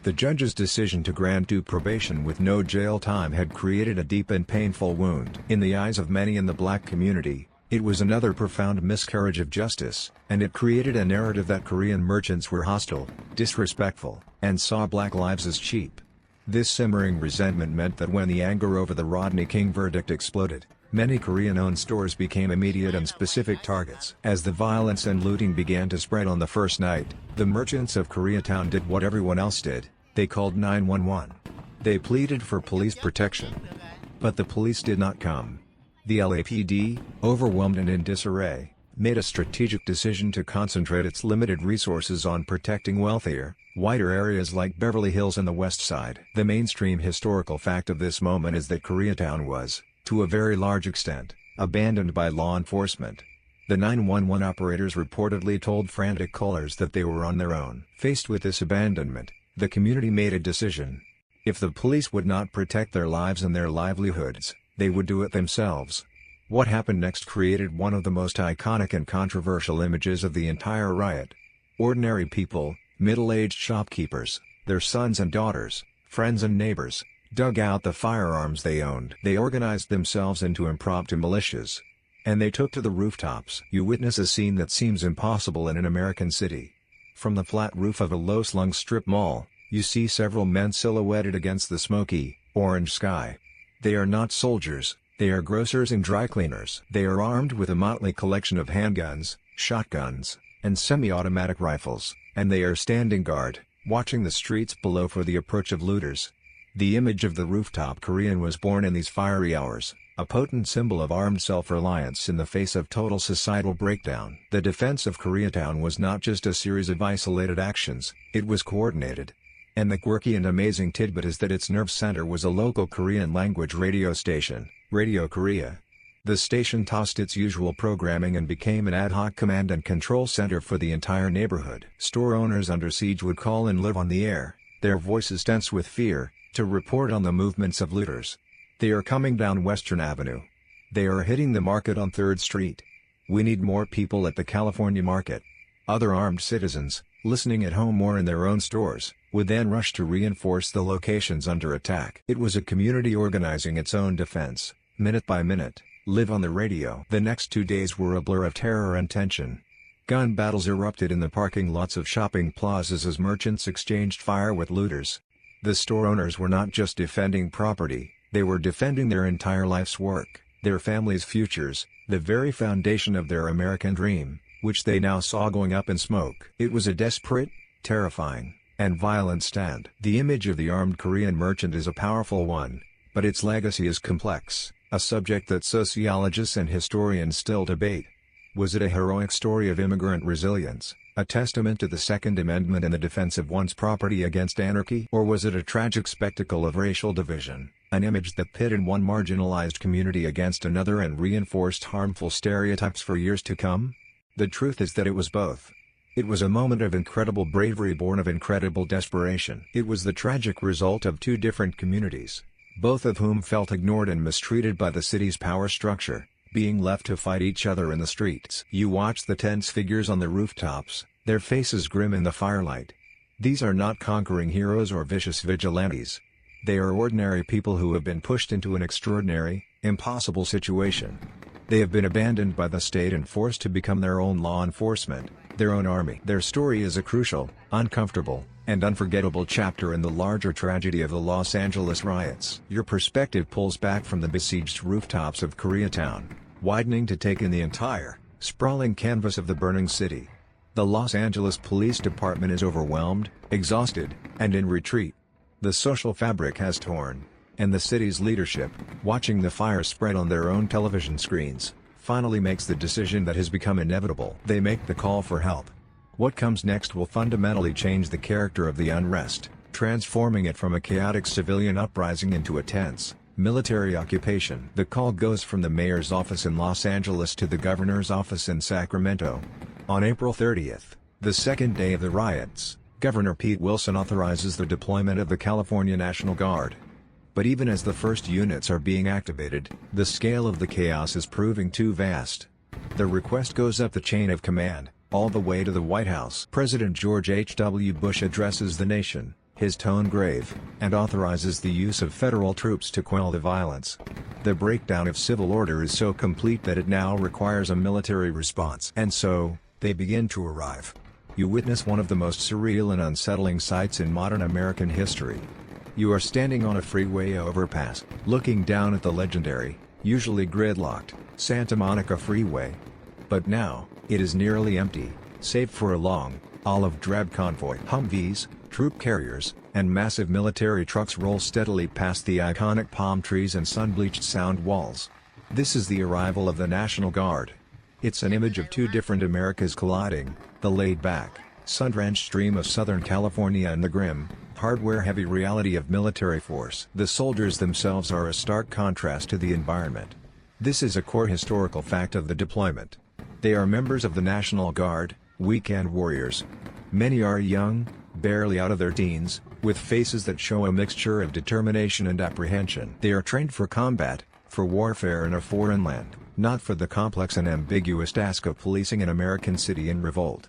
The judge's decision to grant due probation with no jail time had created a deep and painful wound. In the eyes of many in the black community, it was another profound miscarriage of justice, and it created a narrative that Korean merchants were hostile, disrespectful, and saw black lives as cheap. This simmering resentment meant that when the anger over the Rodney King verdict exploded, many Korean-owned stores became immediate and specific targets. As the violence and looting began to spread on the first night, the merchants of Koreatown did what everyone else did: they called 911. They pleaded for police protection. But the police did not come. The LAPD, overwhelmed and in disarray, made a strategic decision to concentrate its limited resources on protecting wealthier, whiter areas like Beverly Hills and the West Side. The mainstream historical fact of this moment is that Koreatown was, to a very large extent, abandoned by law enforcement. The 911 operators reportedly told frantic callers that they were on their own. Faced with this abandonment, the community made a decision. If the police would not protect their lives and their livelihoods, they would do it themselves. What happened next created one of the most iconic and controversial images of the entire riot. Ordinary people, middle-aged shopkeepers, their sons and daughters, friends and neighbors, dug out the firearms they owned. They organized themselves into impromptu militias. And they took to the rooftops. You witness a scene that seems impossible in an American city. From the flat roof of a low-slung strip mall, you see several men silhouetted against the smoky, orange sky. They are not soldiers, they are grocers and dry cleaners. They are armed with a motley collection of handguns, shotguns, and semi-automatic rifles, and they are standing guard, watching the streets below for the approach of looters. The image of the rooftop Korean was born in these fiery hours, a potent symbol of armed self-reliance in the face of total societal breakdown. The defense of Koreatown was not just a series of isolated actions, it was coordinated. And the quirky and amazing tidbit is that its nerve center was a local Korean-language radio station, Radio Korea. The station tossed its usual programming and became an ad hoc command and control center for the entire neighborhood. Store owners under siege would call and live on the air, their voices tense with fear, to report on the movements of looters. They are coming down Western Avenue. They are hitting the market on 3rd Street. We need more people at the California market. Other armed citizens, listening at home or in their own stores, would then rush to reinforce the locations under attack. It was a community organizing its own defense, minute by minute. Live on the radio. The next 2 days were a blur of terror and tension. Gun battles erupted in the parking lots of shopping plazas as merchants exchanged fire with looters. The store owners were not just defending property, they were defending their entire life's work, their families' futures, the very foundation of their American dream, which they now saw going up in smoke. It was a desperate, terrifying, and violent stand. The image of the armed Korean merchant is a powerful one, but its legacy is complex, a subject that sociologists and historians still debate. Was it a heroic story of immigrant resilience, a testament to the Second Amendment and the defense of one's property against anarchy? Or was it a tragic spectacle of racial division, an image that pitted one marginalized community against another and reinforced harmful stereotypes for years to come? The truth is that it was both. It was a moment of incredible bravery born of incredible desperation. It was the tragic result of two different communities, both of whom felt ignored and mistreated by the city's power structure, being left to fight each other in the streets. You watch the tense figures on the rooftops, their faces grim in the firelight. These are not conquering heroes or vicious vigilantes. They are ordinary people who have been pushed into an extraordinary, impossible situation. They have been abandoned by the state and forced to become their own law enforcement, their own army. Their story is a crucial, uncomfortable, and unforgettable chapter in the larger tragedy of the Los Angeles riots. Your perspective pulls back from the besieged rooftops of Koreatown, widening to take in the entire, sprawling canvas of the burning city. The Los Angeles Police Department is overwhelmed, exhausted, and in retreat. The social fabric has torn, and the city's leadership, watching the fire spread on their own television screens, finally makes the decision that has become inevitable. They make the call for help. What comes next will fundamentally change the character of the unrest, transforming it from a chaotic civilian uprising into a tense, military occupation. The call goes from the mayor's office in Los Angeles to the governor's office in Sacramento. On April 30th, the second day of the riots, Governor Pete Wilson authorizes the deployment of the California National Guard. But even as the first units are being activated, the scale of the chaos is proving too vast. The request goes up the chain of command, all the way to the White House. President George H.W. Bush addresses the nation, his tone grave, and authorizes the use of federal troops to quell the violence. The breakdown of civil order is so complete that it now requires a military response. And so, they begin to arrive. You witness one of the most surreal and unsettling sights in modern American history. You are standing on a freeway overpass, looking down at the legendary, usually gridlocked, Santa Monica Freeway. But now, it is nearly empty, save for a long, olive-drab convoy. Humvees, troop carriers, and massive military trucks roll steadily past the iconic palm trees and sun-bleached sound walls. This is the arrival of the National Guard. It's an image of two different Americas colliding, the laid-back, sun-drenched stream of Southern California and the grim, hardware-heavy reality of military force. The soldiers themselves are a stark contrast to the environment. This is a core historical fact of the deployment. They are members of the National Guard, weekend warriors. Many are young, barely out of their teens, with faces that show a mixture of determination and apprehension. They are trained for combat, for warfare in a foreign land, not for the complex and ambiguous task of policing an American city in revolt.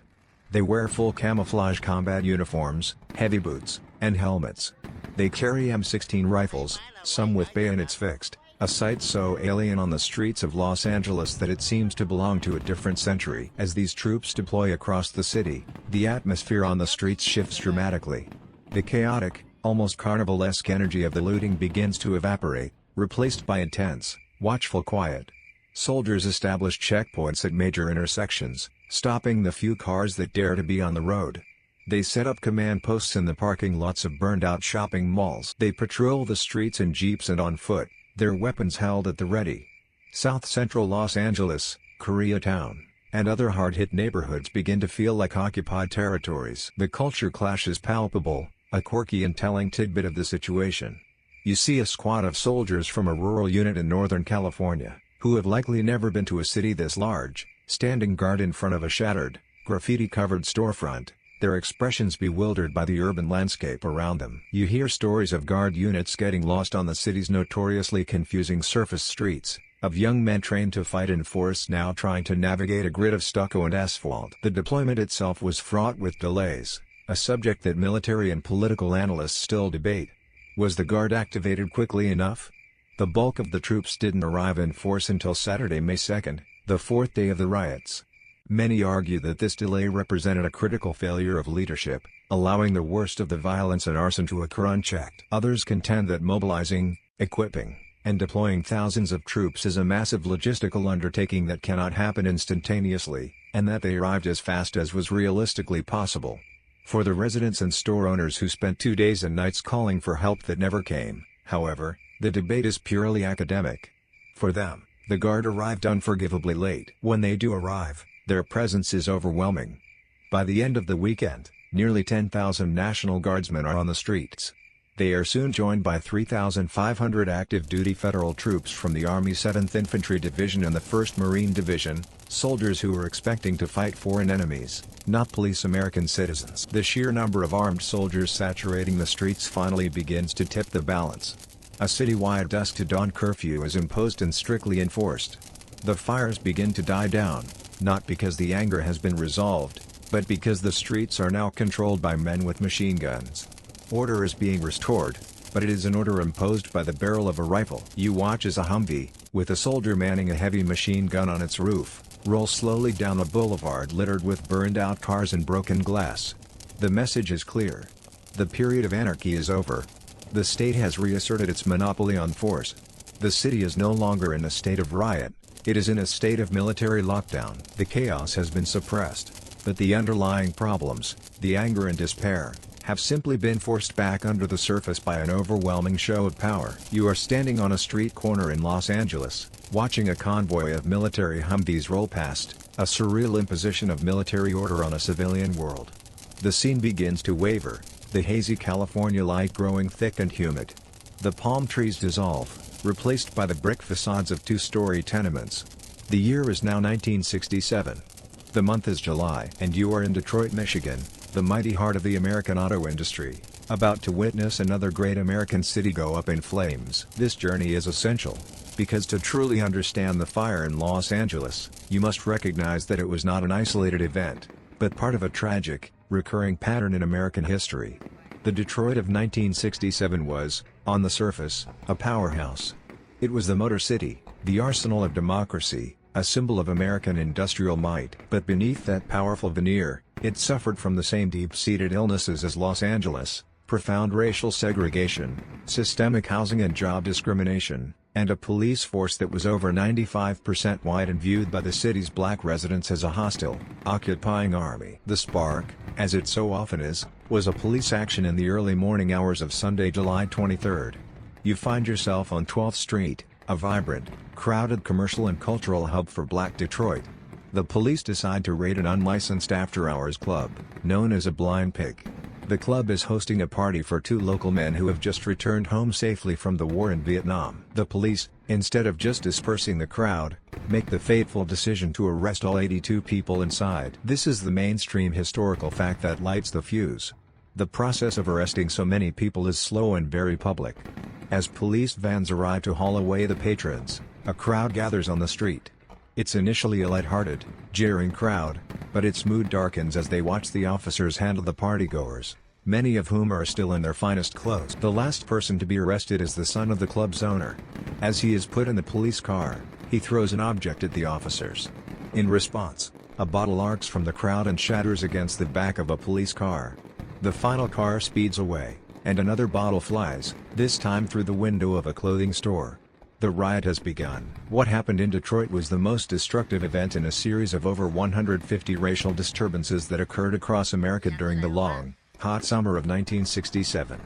They wear full camouflage combat uniforms, heavy boots, and helmets. They carry M16 rifles, some with bayonets fixed, a sight so alien on the streets of Los Angeles that it seems to belong to a different century. As these troops deploy across the city, the atmosphere on the streets shifts dramatically. The chaotic, almost carnivalesque energy of the looting begins to evaporate, replaced by intense, watchful quiet. Soldiers establish checkpoints at major intersections, stopping the few cars that dare to be on the road. They set up command posts in the parking lots of burned-out shopping malls. They patrol the streets in jeeps and on foot, their weapons held at the ready. South Central Los Angeles, Koreatown, and other hard-hit neighborhoods begin to feel like occupied territories. The culture clash is palpable, a quirky and telling tidbit of the situation. You see a squad of soldiers from a rural unit in Northern California, who have likely never been to a city this large, standing guard in front of a shattered, graffiti-covered storefront, their expressions bewildered by the urban landscape around them. You hear stories of guard units getting lost on the city's notoriously confusing surface streets, of young men trained to fight in forests now trying to navigate a grid of stucco and asphalt. The deployment itself was fraught with delays, a subject that military and political analysts still debate. Was the guard activated quickly enough? The bulk of the troops didn't arrive in force until Saturday, May 2nd, the fourth day of the riots. Many argue that this delay represented a critical failure of leadership, allowing the worst of the violence and arson to occur unchecked. Others contend that mobilizing, equipping, and deploying thousands of troops is a massive logistical undertaking that cannot happen instantaneously, and that they arrived as fast as was realistically possible. For the residents and store owners who spent 2 days and nights calling for help that never came, however, the debate is purely academic. For them, the guard arrived unforgivably late. When they do arrive, their presence is overwhelming. By the end of the weekend, nearly 10,000 National Guardsmen are on the streets. They are soon joined by 3,500 active-duty federal troops from the Army 7th Infantry Division and the 1st Marine Division, soldiers who are expecting to fight foreign enemies, not police American citizens. The sheer number of armed soldiers saturating the streets finally begins to tip the balance. A citywide dusk-to-dawn curfew is imposed and strictly enforced. The fires begin to die down, not because the anger has been resolved, but because the streets are now controlled by men with machine guns. Order is being restored, but it is an order imposed by the barrel of a rifle. You watch as a Humvee, with a soldier manning a heavy machine gun on its roof, rolls slowly down a boulevard littered with burned-out cars and broken glass. The message is clear. The period of anarchy is over. The state has reasserted its monopoly on force. The city is no longer in a state of riot, it is in a state of military lockdown. The chaos has been suppressed, but the underlying problems, the anger and despair, have simply been forced back under the surface by an overwhelming show of power. You are standing on a street corner in Los Angeles, watching a convoy of military Humvees roll past, a surreal imposition of military order on a civilian world. The scene begins to waver, the hazy California light growing thick and humid. The palm trees dissolve, replaced by the brick facades of two-story tenements. The year is now 1967. The month is July, and you are in Detroit, Michigan, the mighty heart of the American auto industry, about to witness another great American city go up in flames. This journey is essential, because to truly understand the fire in Los Angeles, you must recognize that it was not an isolated event, but part of a tragic, recurring pattern in American history. The Detroit of 1967 was, on the surface, a powerhouse. It was the Motor City, the arsenal of democracy, a symbol of American industrial might. But beneath that powerful veneer, it suffered from the same deep-seated illnesses as Los Angeles: profound racial segregation, systemic housing and job discrimination, and a police force that was over 95% white and viewed by the city's black residents as a hostile, occupying army. The spark, as it so often is, was a police action in the early morning hours of Sunday, July 23. You find yourself on 12th Street, a vibrant, crowded commercial and cultural hub for Black Detroit. The police decide to raid an unlicensed after-hours club, known as a Blind Pig. The club is hosting a party for two local men who have just returned home safely from the war in Vietnam. The police, instead of just dispersing the crowd, make the fateful decision to arrest all 82 people inside. This is the mainstream historical fact that lights the fuse. The process of arresting so many people is slow and very public. As police vans arrive to haul away the patrons, a crowd gathers on the street. It's initially a light-hearted, jeering crowd, but its mood darkens as they watch the officers handle the partygoers, many of whom are still in their finest clothes. The last person to be arrested is the son of the club's owner. As he is put in the police car, he throws an object at the officers. In response, a bottle arcs from the crowd and shatters against the back of a police car. The final car speeds away, and another bottle flies, this time through the window of a clothing store. The riot has begun. What happened in Detroit was the most destructive event in a series of over 150 racial disturbances that occurred across America during the long, hot summer of 1967.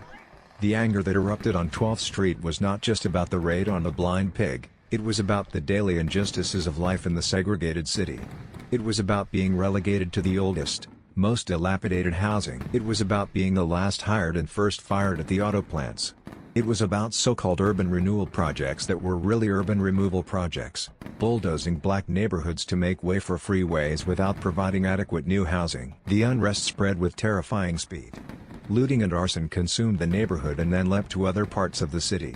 The anger that erupted on 12th Street was not just about the raid on the Blind Pig, it was about the daily injustices of life in the segregated city. It was about being relegated to the oldest, most dilapidated housing. It was about being the last hired and first fired at the auto plants. It was about so-called urban renewal projects that were really urban removal projects, bulldozing black neighborhoods to make way for freeways without providing adequate new housing. The unrest spread with terrifying speed. Looting and arson consumed the neighborhood and then leapt to other parts of the city.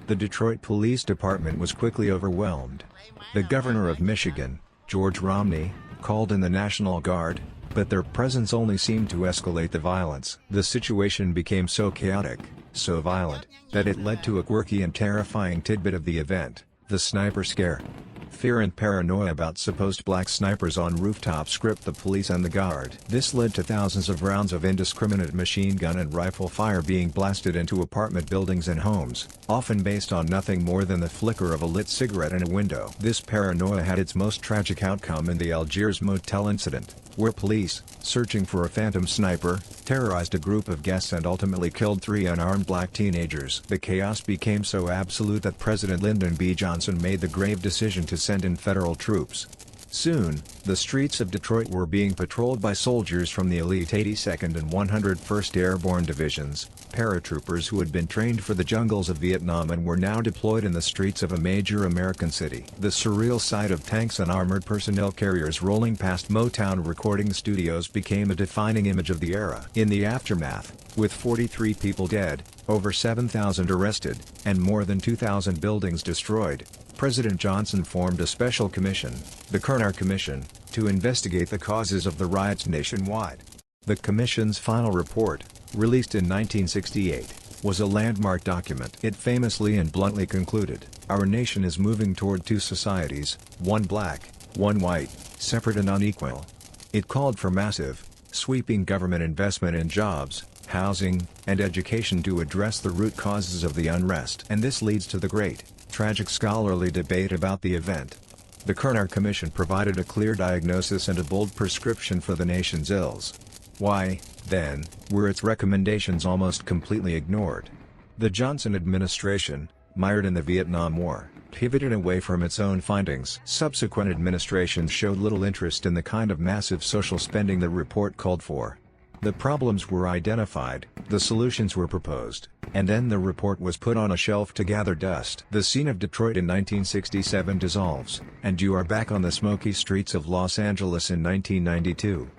The Detroit Police Department was quickly overwhelmed. The governor of Michigan, George Romney, called in the National Guard, but their presence only seemed to escalate the violence. The situation became so chaotic, so violent, that it led to a quirky and terrifying tidbit of the event: the sniper scare. Fear and paranoia about supposed black snipers on rooftops gripped the police and the guard. This led to thousands of rounds of indiscriminate machine gun and rifle fire being blasted into apartment buildings and homes, often based on nothing more than the flicker of a lit cigarette in a window. This paranoia had its most tragic outcome in the Algiers motel incident, where police, searching for a phantom sniper, terrorized a group of guests and ultimately killed 3 unarmed black teenagers. The chaos became so absolute that President Lyndon B. Johnson made the grave decision to send in federal troops. Soon, the streets of Detroit were being patrolled by soldiers from the elite 82nd and 101st Airborne Divisions, paratroopers who had been trained for the jungles of Vietnam and were now deployed in the streets of a major American city. The surreal sight of tanks and armored personnel carriers rolling past Motown recording studios became a defining image of the era. In the aftermath, with 43 people dead, over 7,000 arrested, and more than 2,000 buildings destroyed, President Johnson formed a special commission, the Kerner Commission, to investigate the causes of the riots nationwide. The commission's final report, released in 1968, was a landmark document. It famously and bluntly concluded, "Our nation is moving toward two societies, one black, one white, separate and unequal." It called for massive, sweeping government investment in jobs, housing, and education to address the root causes of the unrest. And this leads to the great, tragic scholarly debate about the event. The Kerner Commission provided a clear diagnosis and a bold prescription for the nation's ills. Why, then, were its recommendations almost completely ignored? The Johnson administration, mired in the Vietnam War, pivoted away from its own findings. Subsequent administrations showed little interest in the kind of massive social spending the report called for. The problems were identified, the solutions were proposed, and then the report was put on a shelf to gather dust. The scene of Detroit in 1967 dissolves, and you are back on the smoky streets of Los Angeles in 1992.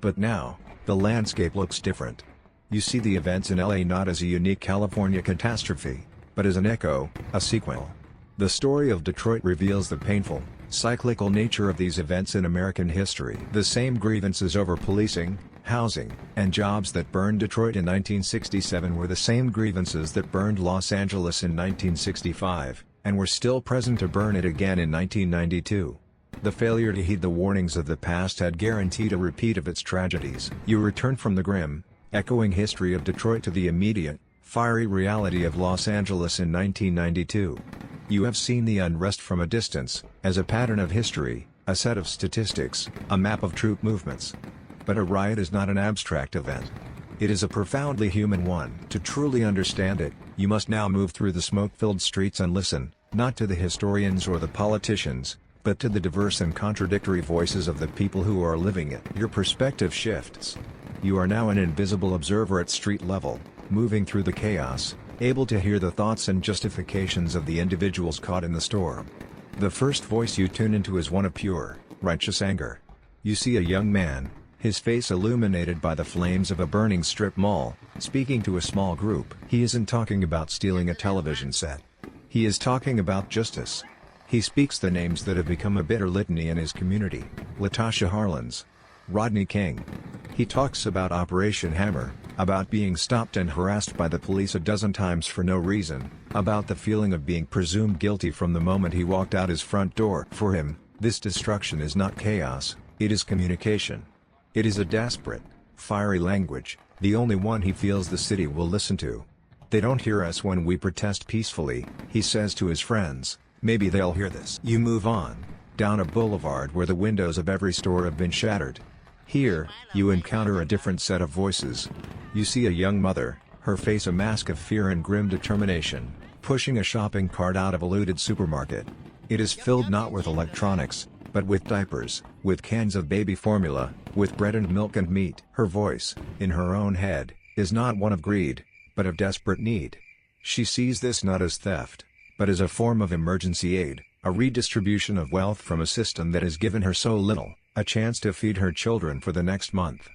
But now, the landscape looks different. You see the events in LA not as a unique California catastrophe, but as an echo, a sequel. The story of Detroit reveals the painful, cyclical nature of these events in American history. The same grievances over policing, housing, and jobs that burned Detroit in 1967 were the same grievances that burned Los Angeles in 1965, and were still present to burn it again in 1992. The failure to heed the warnings of the past had guaranteed a repeat of its tragedies. You return from the grim, echoing history of Detroit to the immediate, fiery reality of Los Angeles in 1992. You have seen the unrest from a distance, as a pattern of history, a set of statistics, a map of troop movements. But a riot is not an abstract event. It is a profoundly human one. To truly understand it, you must now move through the smoke-filled streets and listen, not to the historians or the politicians, but to the diverse and contradictory voices of the people who are living it. Your perspective shifts. You are now an invisible observer at street level, moving through the chaos, able to hear the thoughts and justifications of the individuals caught in the storm. The first voice you tune into is one of pure, righteous anger. You see a young man, his face illuminated by the flames of a burning strip mall, speaking to a small group. He isn't talking about stealing a television set. He is talking about justice. He speaks the names that have become a bitter litany in his community: Latasha Harlins, Rodney King. He talks about Operation Hammer, about being stopped and harassed by the police a dozen times for no reason, about the feeling of being presumed guilty from the moment he walked out his front door. For him, this destruction is not chaos, it is communication. It is a desperate, fiery language, the only one he feels the city will listen to. They don't hear us when we protest peacefully, he says to his friends. Maybe they'll hear this. You move on, down a boulevard where the windows of every store have been shattered. Here, you encounter a different set of voices. You see a young mother, her face a mask of fear and grim determination, pushing a shopping cart out of a looted supermarket. It is filled not with electronics, but with diapers, with cans of baby formula, with bread and milk and meat. Her voice, in her own head, is not one of greed, but of desperate need. She sees this not as theft, but as a form of emergency aid, a redistribution of wealth from a system that has given her so little, a chance to feed her children for the next month.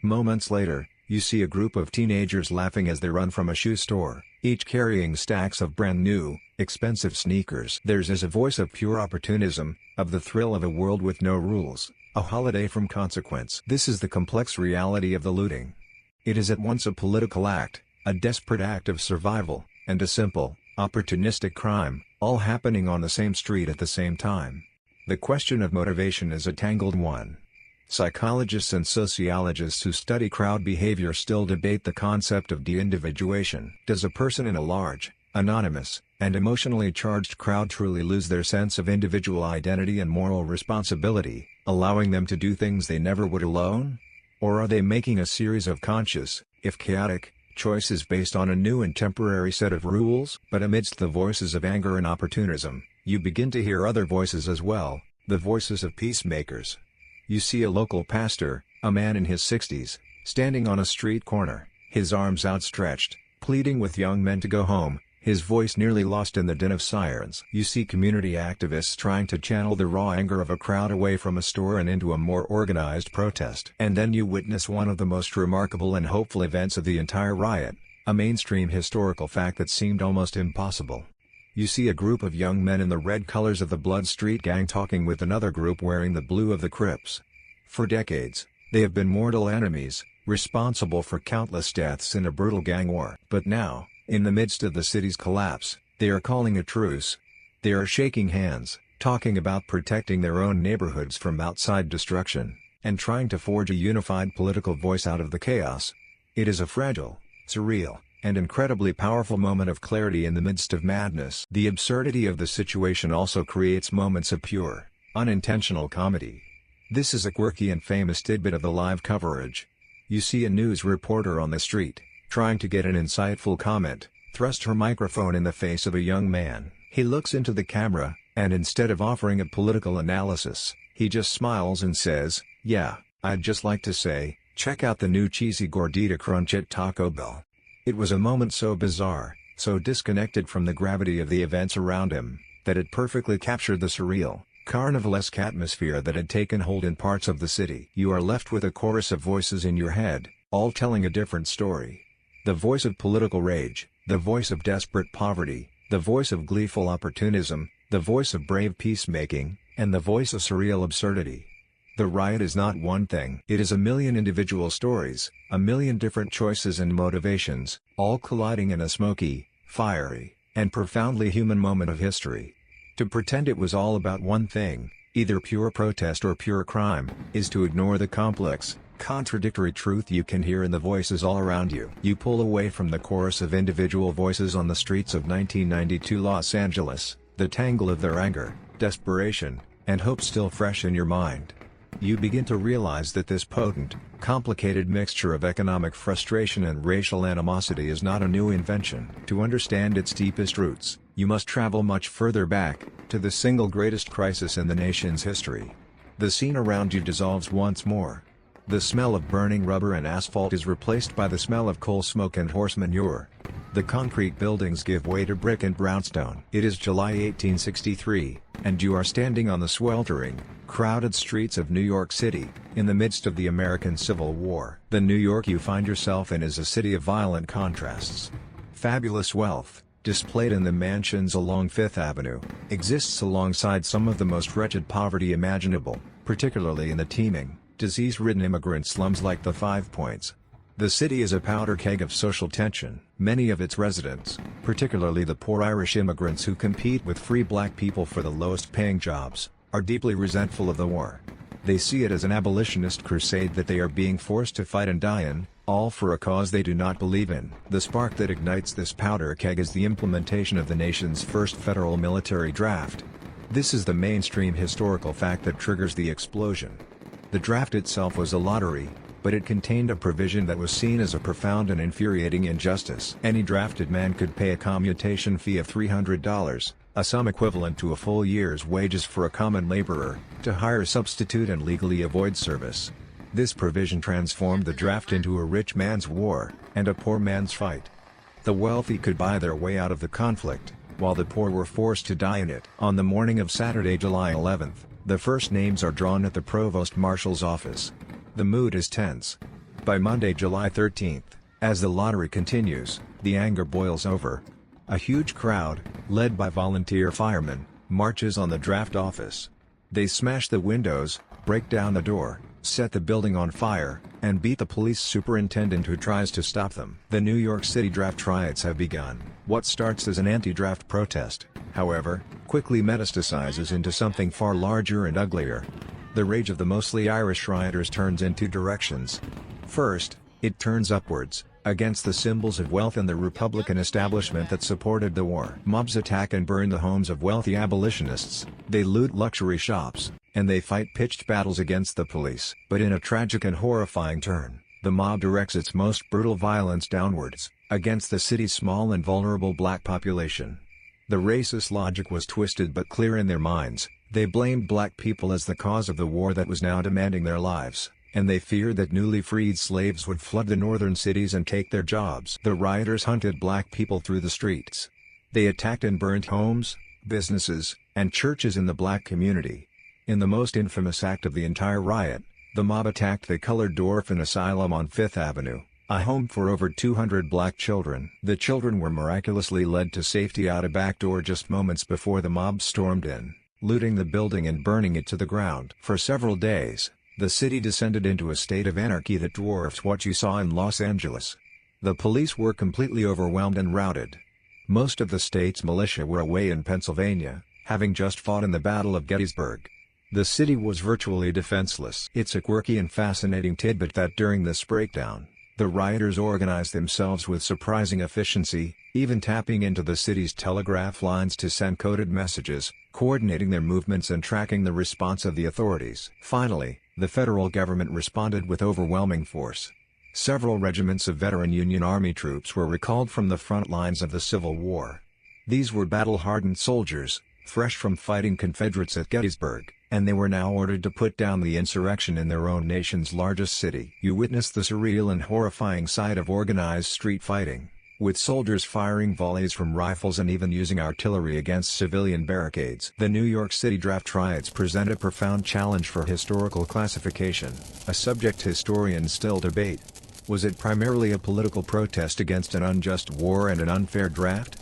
Moments later, you see a group of teenagers laughing as they run from a shoe store, each carrying stacks of brand new, expensive sneakers. Theirs is a voice of pure opportunism, of the thrill of a world with no rules, a holiday from consequence. This is the complex reality of the looting. It is at once a political act, a desperate act of survival, and a simple, opportunistic crime, all happening on the same street at the same time. The question of motivation is a tangled one. Psychologists and sociologists who study crowd behavior still debate the concept of de-individuation. Does a person in a large, anonymous, and emotionally charged crowd truly lose their sense of individual identity and moral responsibility, allowing them to do things they never would alone? Or are they making a series of conscious, if chaotic, choices based on a new and temporary set of rules? But amidst the voices of anger and opportunism, you begin to hear other voices as well, the voices of peacemakers. You see a local pastor, a man in his 60s, standing on a street corner, his arms outstretched, pleading with young men to go home, his voice nearly lost in the din of sirens. You see community activists trying to channel the raw anger of a crowd away from a store and into a more organized protest. And then you witness one of the most remarkable and hopeful events of the entire riot, a mainstream historical fact that seemed almost impossible. You see a group of young men in the red colors of the Blood Street Gang talking with another group wearing the blue of the Crips. For decades, they have been mortal enemies, responsible for countless deaths in a brutal gang war. But now, in the midst of the city's collapse, they are calling a truce. They are shaking hands, talking about protecting their own neighborhoods from outside destruction, and trying to forge a unified political voice out of the chaos. It is a fragile, surreal, and incredibly powerful moment of clarity in the midst of madness. The absurdity of the situation also creates moments of pure, unintentional comedy. This is a quirky and famous tidbit of the live coverage. You see a news reporter on the street, trying to get an insightful comment, thrust her microphone in the face of a young man. He looks into the camera, and instead of offering a political analysis, he just smiles and says, "Yeah, I'd just like to say, check out the new cheesy gordita crunch at Taco Bell." It was a moment so bizarre, so disconnected from the gravity of the events around him, that it perfectly captured the surreal, carnivalesque atmosphere that had taken hold in parts of the city. You are left with a chorus of voices in your head, all telling a different story. The voice of political rage, the voice of desperate poverty, the voice of gleeful opportunism, the voice of brave peacemaking, and the voice of surreal absurdity. The riot is not one thing. It is a million individual stories, a million different choices and motivations, all colliding in a smoky, fiery, and profoundly human moment of history. To pretend it was all about one thing, either pure protest or pure crime, is to ignore the complex, contradictory truth you can hear in the voices all around you. You pull away from the chorus of individual voices on the streets of 1992 Los Angeles, the tangle of their anger, desperation, and hope still fresh in your mind. You begin to realize that this potent, complicated mixture of economic frustration and racial animosity is not a new invention. To understand its deepest roots, you must travel much further back, to the single greatest crisis in the nation's history. The scene around you dissolves once more. The smell of burning rubber and asphalt is replaced by the smell of coal smoke and horse manure. The concrete buildings give way to brick and brownstone. It is July 1863, and you are standing on the sweltering, crowded streets of New York City, in the midst of the American Civil War. The New York you find yourself in is a city of violent contrasts. Fabulous wealth, displayed in the mansions along Fifth Avenue, exists alongside some of the most wretched poverty imaginable, particularly in the teeming, disease-ridden immigrant slums like the Five Points. The city is a powder keg of social tension. Many of its residents, particularly the poor Irish immigrants who compete with free black people for the lowest-paying jobs, are deeply resentful of the war. They see it as an abolitionist crusade that they are being forced to fight and die in, all for a cause they do not believe in. The spark that ignites this powder keg is the implementation of the nation's first federal military draft. This is the mainstream historical fact that triggers the explosion. The draft itself was a lottery, but it contained a provision that was seen as a profound and infuriating injustice. Any drafted man could pay a commutation fee of $300, a sum equivalent to a full year's wages for a common laborer, to hire a substitute and legally avoid service. This provision transformed the draft into a rich man's war, and a poor man's fight. The wealthy could buy their way out of the conflict, while the poor were forced to die in it. On the morning of Saturday, July 11th, the first names are drawn at the Provost Marshal's office. The mood is tense. By Monday, July 13th, as the lottery continues, the anger boils over. A huge crowd, led by volunteer firemen, marches on the draft office. They smash the windows, break down the door, set the building on fire, and beat the police superintendent who tries to stop them. The New York City draft riots have begun. What starts as an anti-draft protest, however, quickly metastasizes into something far larger and uglier. The rage of the mostly Irish rioters turns in two directions. First, it turns upwards, against the symbols of wealth and the Republican establishment that supported the war. Mobs attack and burn the homes of wealthy abolitionists, they loot luxury shops, and they fight pitched battles against the police. But in a tragic and horrifying turn, the mob directs its most brutal violence downwards, against the city's small and vulnerable black population. The racist logic was twisted but clear in their minds. They blamed black people as the cause of the war that was now demanding their lives, and they feared that newly freed slaves would flood the northern cities and take their jobs. The rioters hunted black people through the streets. They attacked and burned homes, businesses, and churches in the black community. In the most infamous act of the entire riot, the mob attacked the colored orphan asylum on Fifth Avenue, a home for over 200 black children. The children were miraculously led to safety out a back door just moments before the mob stormed in, looting the building and burning it to the ground. For several days, the city descended into a state of anarchy that dwarfs what you saw in Los Angeles. The police were completely overwhelmed and routed. Most of the state's militia were away in Pennsylvania, having just fought in the Battle of Gettysburg. The city was virtually defenseless. It's a quirky and fascinating tidbit that during this breakdown, The rioters organized themselves with surprising efficiency, even tapping into the city's telegraph lines to send coded messages, coordinating their movements and tracking the response of the authorities. Finally, the federal government responded with overwhelming force. Several regiments of veteran Union Army troops were recalled from the front lines of the Civil War. These were battle-hardened soldiers, fresh from fighting Confederates at Gettysburg, and they were now ordered to put down the insurrection in their own nation's largest city. You witnessed the surreal and horrifying sight of organized street fighting, with soldiers firing volleys from rifles and even using artillery against civilian barricades. The New York City draft riots present a profound challenge for historical classification, a subject historians still debate. Was it primarily a political protest against an unjust war and an unfair draft?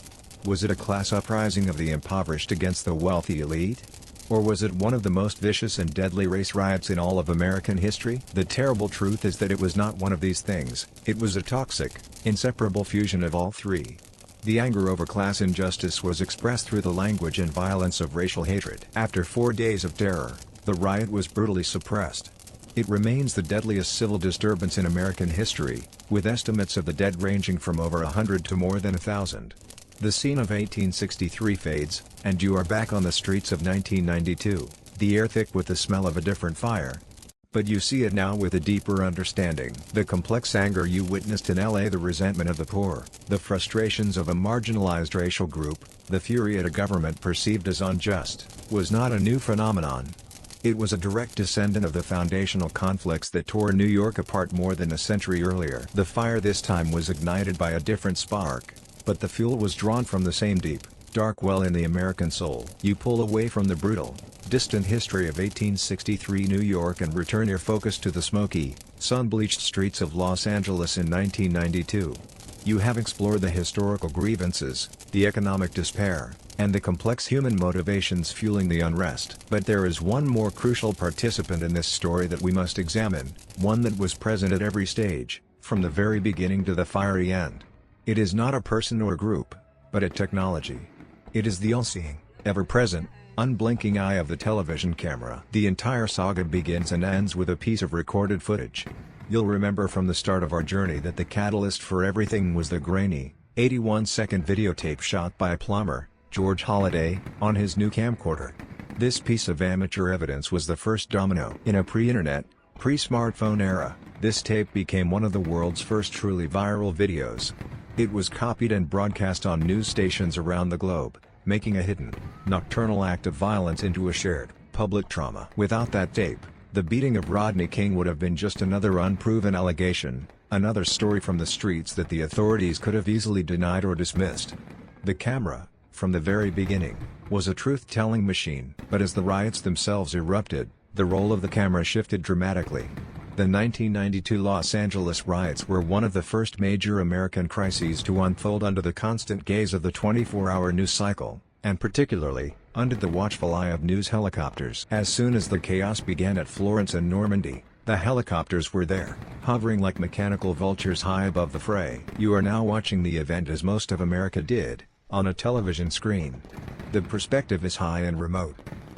Was it a class uprising of the impoverished against the wealthy elite? Or was it one of the most vicious and deadly race riots in all of American history? The terrible truth is that it was not one of these things. It was a toxic, inseparable fusion of all three. The anger over class injustice was expressed through the language and violence of racial hatred. After 4 days of terror, the riot was brutally suppressed. It remains the deadliest civil disturbance in American history, with estimates of the dead ranging from over 100 to more than 1,000. The scene of 1863 fades, and you are back on the streets of 1992, the air thick with the smell of a different fire. But you see it now with a deeper understanding. The complex anger you witnessed in LA, the resentment of the poor, the frustrations of a marginalized racial group, the fury at a government perceived as unjust, was not a new phenomenon. It was a direct descendant of the foundational conflicts that tore New York apart more than a century earlier. The fire this time was ignited by a different spark, but the fuel was drawn from the same deep, dark well in the American soul. You pull away from the brutal, distant history of 1863 New York and return your focus to the smoky, sun-bleached streets of Los Angeles in 1992. You have explored the historical grievances, the economic despair, and the complex human motivations fueling the unrest. But there is one more crucial participant in this story that we must examine, one that was present at every stage, from the very beginning to the fiery end. It is not a person or group, but a technology. It is the all-seeing, ever-present, unblinking eye of the television camera. The entire saga begins and ends with a piece of recorded footage. You'll remember from the start of our journey that the catalyst for everything was the grainy, 81-second videotape shot by a plumber, George Holliday, on his new camcorder. This piece of amateur evidence was the first domino. In a pre-internet, pre-smartphone era, this tape became one of the world's first truly viral videos. It was copied and broadcast on news stations around the globe, making a hidden, nocturnal act of violence into a shared, public trauma. Without that tape, the beating of Rodney King would have been just another unproven allegation, another story from the streets that the authorities could have easily denied or dismissed. The camera, from the very beginning, was a truth-telling machine. But as the riots themselves erupted, the role of the camera shifted dramatically. The 1992 Los Angeles riots were one of the first major American crises to unfold under the constant gaze of the 24-hour news cycle, and particularly, under the watchful eye of news helicopters. As soon as the chaos began at Florence and Normandy, the helicopters were there, hovering like mechanical vultures high above the fray. You are now watching the event as most of America did, on a television screen. The perspective is high and remote.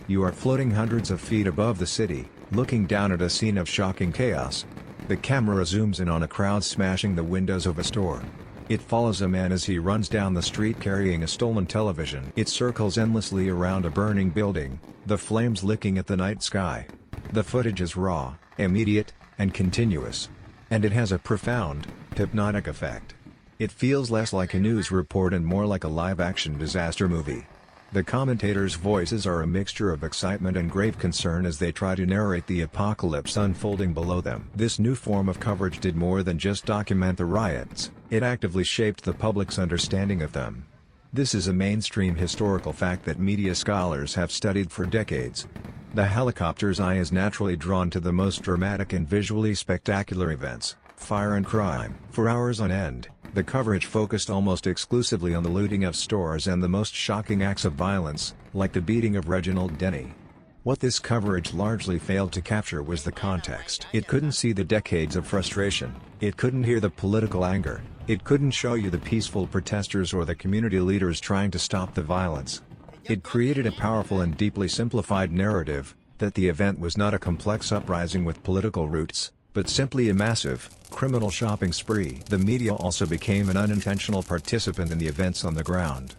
You are floating hundreds of feet above the city, looking down at a scene of shocking chaos. The camera zooms in on a crowd smashing the windows of a store. It follows a man as he runs down the street carrying a stolen television. It circles endlessly around a burning building, the flames licking at the night sky. The footage is raw, immediate, and continuous. And it has a profound, hypnotic effect. It feels less like a news report and more like a live-action disaster movie. The commentators' voices are a mixture of excitement and grave concern as they try to narrate the apocalypse unfolding below them. This new form of coverage did more than just document the riots, it actively shaped the public's understanding of them. This is a mainstream historical fact that media scholars have studied for decades. The helicopter's eye is naturally drawn to the most dramatic and visually spectacular events, fire and crime. For hours on end, the coverage focused almost exclusively on the looting of stores and the most shocking acts of violence, like the beating of Reginald Denny. What this coverage largely failed to capture was the context. It couldn't see the decades of frustration, it couldn't hear the political anger, it couldn't show you the peaceful protesters or the community leaders trying to stop the violence. It created a powerful and deeply simplified narrative, that the event was not a complex uprising with political roots, but simply a massive, criminal shopping spree. The media also became an unintentional participant in the events on the ground.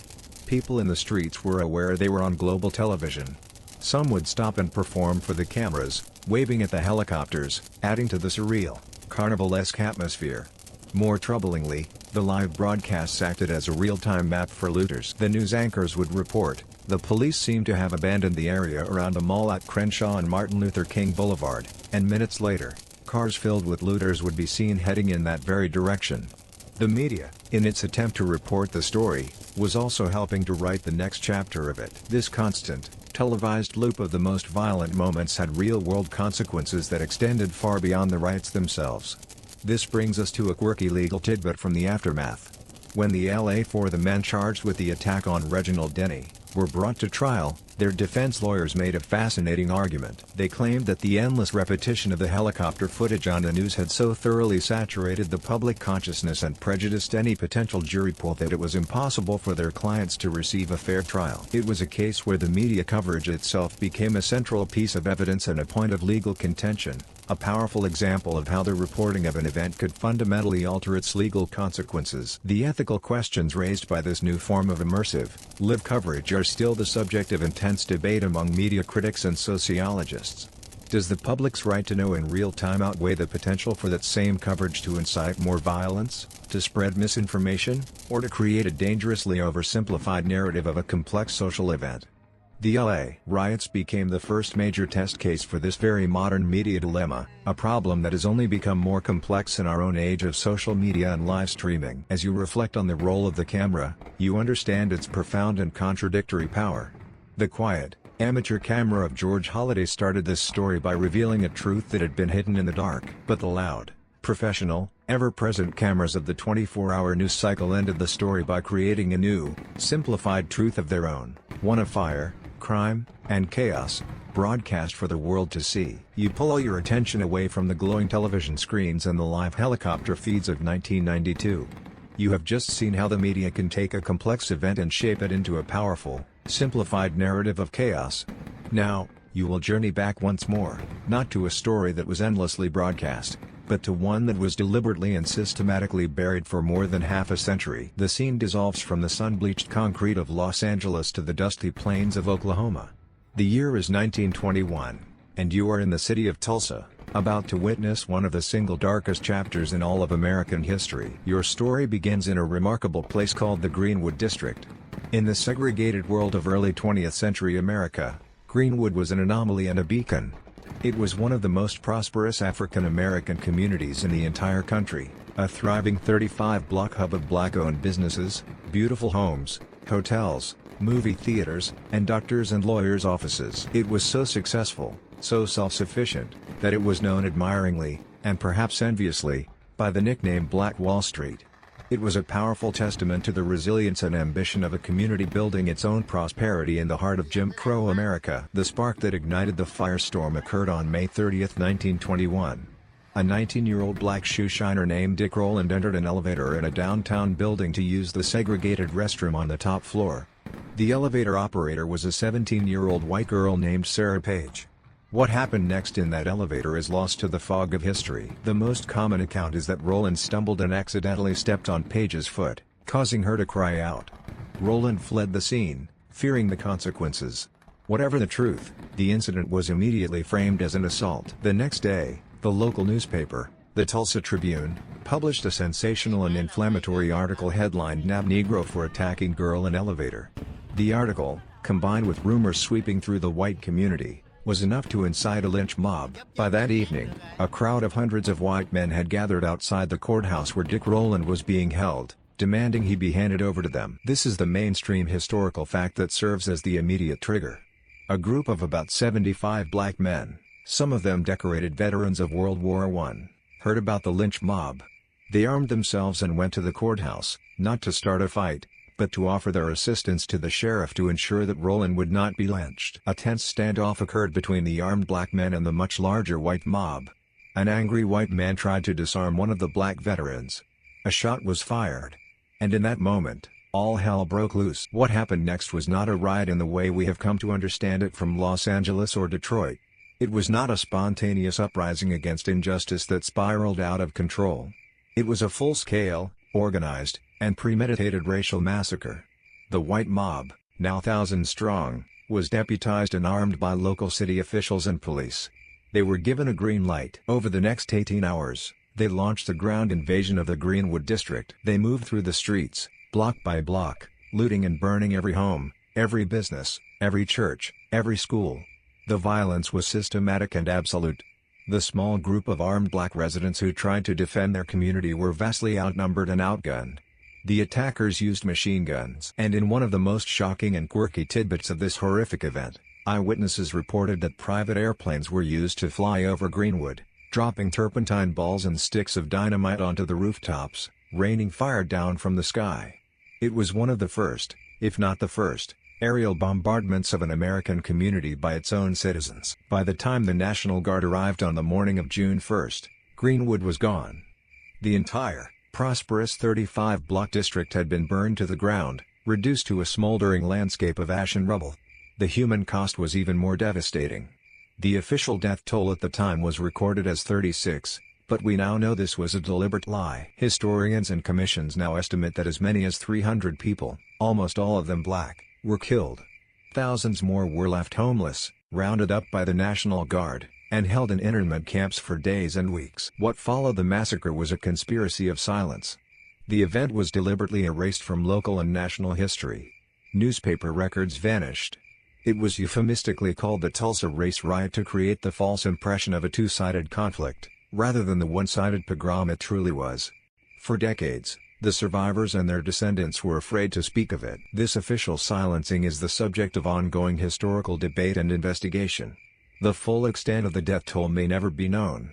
People in the streets were aware they were on global television. Some would stop and perform for the cameras, waving at the helicopters, adding to the surreal, carnivalesque atmosphere. More troublingly, the live broadcasts acted as a real-time map for looters. The news anchors would report, the police seemed to have abandoned the area around a mall at Crenshaw and Martin Luther King Boulevard, and minutes later, cars filled with looters would be seen heading in that very direction. The media, in its attempt to report the story, was also helping to write the next chapter of it. This constant, televised loop of the most violent moments had real-world consequences that extended far beyond the riots themselves. This brings us to a quirky legal tidbit from the aftermath. When the LA4 men charged with the attack on Reginald Denny were brought to trial, their defense lawyers made a fascinating argument. They claimed that the endless repetition of the helicopter footage on the news had so thoroughly saturated the public consciousness and prejudiced any potential jury pool that it was impossible for their clients to receive a fair trial. It was a case where the media coverage itself became a central piece of evidence and a point of legal contention, a powerful example of how the reporting of an event could fundamentally alter its legal consequences. The ethical questions raised by this new form of immersive, live coverage are still the subject of intense debate among media critics and sociologists. Does the public's right to know in real time outweigh the potential for that same coverage to incite more violence, to spread misinformation, or to create a dangerously oversimplified narrative of a complex social event? The LA riots became the first major test case for this very modern media dilemma, a problem that has only become more complex in our own age of social media and live streaming. As you reflect on the role of the camera, you understand its profound and contradictory power. The quiet, amateur camera of George Holliday started this story by revealing a truth that had been hidden in the dark. But the loud, professional, ever-present cameras of the 24-hour news cycle ended the story by creating a new, simplified truth of their own, one of fire, crime, and chaos, broadcast for the world to see. You pull all your attention away from the glowing television screens and the live helicopter feeds of 1992. You have just seen how the media can take a complex event and shape it into a powerful, simplified narrative of chaos. Now, you will journey back once more, not to a story that was endlessly broadcast, but to one that was deliberately and systematically buried for more than half a century. The scene dissolves from the sun-bleached concrete of Los Angeles to the dusty plains of Oklahoma. The year is 1921, and you are in the city of Tulsa, about to witness one of the single darkest chapters in all of American history. Your story begins in a remarkable place called the Greenwood District. In the segregated world of early 20th century America, Greenwood was an anomaly and a beacon. It was one of the most prosperous African American communities in the entire country, a thriving 35-block hub of black-owned businesses, beautiful homes, hotels, movie theaters, and doctors' and lawyers' offices. It was so successful, so self-sufficient, that it was known admiringly, and perhaps enviously, by the nickname Black Wall Street. It was a powerful testament to the resilience and ambition of a community building its own prosperity in the heart of Jim Crow America. The spark that ignited the firestorm occurred on May 30, 1921. A 19-year-old black shoe shiner named Dick Rowland entered an elevator in a downtown building to use the segregated restroom on the top floor. The elevator operator was a 17-year-old white girl named Sarah Page. What happened next in that elevator is lost to the fog of history. The most common account is that Rowland stumbled and accidentally stepped on Page's foot, causing her to cry out. Rowland fled the scene, fearing the consequences. Whatever the truth, the incident was immediately framed as an assault. The next day, the local newspaper, the Tulsa Tribune, published a sensational and inflammatory article headlined "Nab Negro for Attacking Girl in Elevator." The article, combined with rumors sweeping through the white community, was enough to incite a lynch mob. By that evening, a crowd of hundreds of white men had gathered outside the courthouse where Dick Rowland was being held, demanding he be handed over to them. This is the mainstream historical fact that serves as the immediate trigger. A group of about 75 black men, some of them decorated veterans of World War I, heard about the lynch mob. They armed themselves and went to the courthouse, not to start a fight, but to offer their assistance to the sheriff to ensure that Rowland would not be lynched. A tense standoff occurred between the armed black men and the much larger white mob. An angry white man tried to disarm one of the black veterans. A shot was fired. And in that moment, all hell broke loose. What happened next was not a riot in the way we have come to understand it from Los Angeles or Detroit. It was not a spontaneous uprising against injustice that spiraled out of control. It was a full-scale, organized, and premeditated racial massacre. The white mob, now thousands strong, was deputized and armed by local city officials and police. They were given a green light. Over the next 18 hours, they launched the ground invasion of the Greenwood district. They moved through the streets, block by block, looting and burning every home, every business, every church, every school. The violence was systematic and absolute. The small group of armed black residents who tried to defend their community were vastly outnumbered and outgunned. The attackers used machine guns. And in one of the most shocking and quirky tidbits of this horrific event, eyewitnesses reported that private airplanes were used to fly over Greenwood, dropping turpentine balls and sticks of dynamite onto the rooftops, raining fire down from the sky. It was one of the first, if not the first, aerial bombardments of an American community by its own citizens. By the time the National Guard arrived on the morning of June 1, Greenwood was gone. The entire, prosperous 35-block district had been burned to the ground, reduced to a smoldering landscape of ash and rubble. The human cost was even more devastating. The official death toll at the time was recorded as 36, but we now know this was a deliberate lie. Historians and commissions now estimate that as many as 300 people, almost all of them black, were killed. Thousands more were left homeless, rounded up by the National Guard, and held in internment camps for days and weeks. What followed the massacre was a conspiracy of silence. The event was deliberately erased from local and national history. Newspaper records vanished. It was euphemistically called the Tulsa Race Riot to create the false impression of a two-sided conflict, rather than the one-sided pogrom it truly was. For decades, the survivors and their descendants were afraid to speak of it. This official silencing is the subject of ongoing historical debate and investigation. The full extent of the death toll may never be known.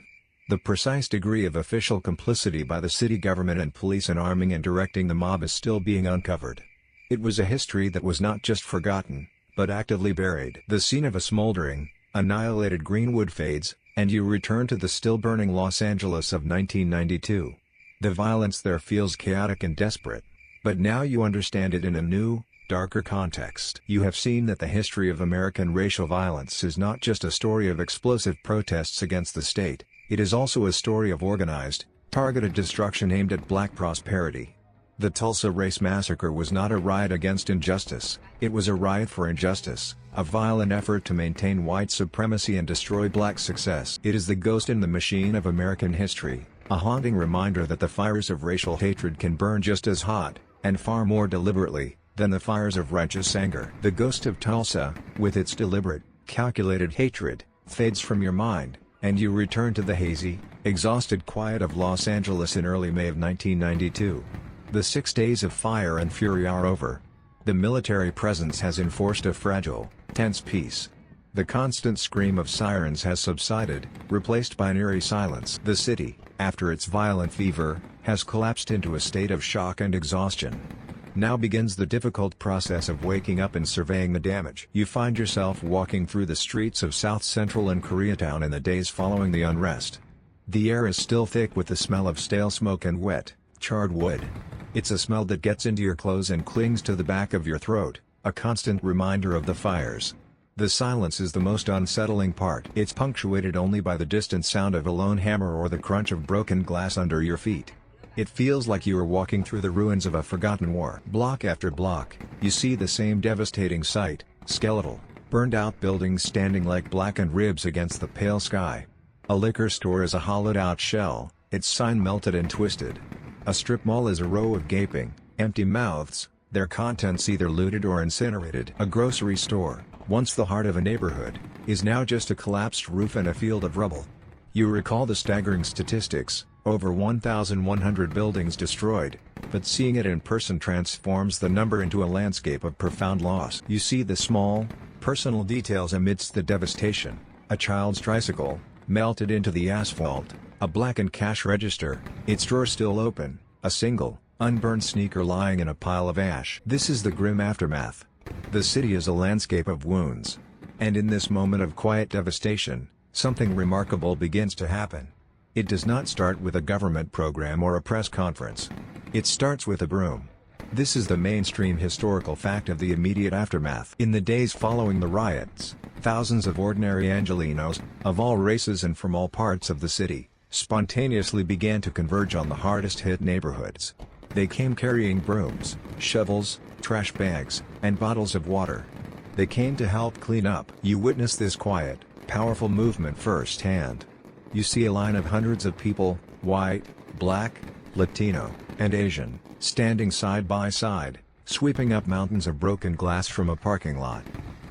The precise degree of official complicity by the city government and police in arming and directing the mob is still being uncovered. It was a history that was not just forgotten, but actively buried. The scene of a smoldering, annihilated Greenwood fades, and you return to the still-burning Los Angeles of 1992. The violence there feels chaotic and desperate. But now you understand it in a new, darker context. You have seen that the history of American racial violence is not just a story of explosive protests against the state, it is also a story of organized, targeted destruction aimed at black prosperity. The Tulsa Race Massacre was not a riot against injustice, it was a riot for injustice, a violent effort to maintain white supremacy and destroy black success. It is the ghost in the machine of American history, a haunting reminder that the fires of racial hatred can burn just as hot, and far more deliberately, than the fires of righteous anger. The ghost of Tulsa, with its deliberate, calculated hatred, fades from your mind, and you return to the hazy, exhausted quiet of Los Angeles in early May of 1992. The 6 days of fire and fury are over. The military presence has enforced a fragile, tense peace. The constant scream of sirens has subsided, replaced by an eerie silence. The city, after its violent fever, has collapsed into a state of shock and exhaustion. Now begins the difficult process of waking up and surveying the damage. You find yourself walking through the streets of South Central and Koreatown in the days following the unrest. The air is still thick with the smell of stale smoke and wet, charred wood. It's a smell that gets into your clothes and clings to the back of your throat, a constant reminder of the fires. The silence is the most unsettling part. It's punctuated only by the distant sound of a lone hammer or the crunch of broken glass under your feet. It feels like you are walking through the ruins of a forgotten war. Block after block, you see the same devastating sight, skeletal, burned-out buildings standing like blackened ribs against the pale sky. A liquor store is a hollowed-out shell, its sign melted and twisted. A strip mall is a row of gaping, empty mouths, their contents either looted or incinerated. A grocery store, once the heart of a neighborhood, is now just a collapsed roof and a field of rubble. You recall the staggering statistics, over 1,100 buildings destroyed, but seeing it in person transforms the number into a landscape of profound loss. You see the small, personal details amidst the devastation: a child's tricycle, melted into the asphalt, a blackened cash register, its drawer still open, a single, unburned sneaker lying in a pile of ash. This is the grim aftermath. The city is a landscape of wounds. And in this moment of quiet devastation, something remarkable begins to happen. It does not start with a government program or a press conference. It starts with a broom. This is the mainstream historical fact of the immediate aftermath. In the days following the riots, Thousands of ordinary Angelenos, of all races and from all parts of the city, spontaneously began to converge on the hardest-hit neighborhoods. They came carrying brooms, shovels, trash bags, and bottles of water. They came to help clean up. You witness this quiet, powerful movement firsthand. You see a line of hundreds of people, white, black, Latino, and Asian, standing side by side, sweeping up mountains of broken glass from a parking lot.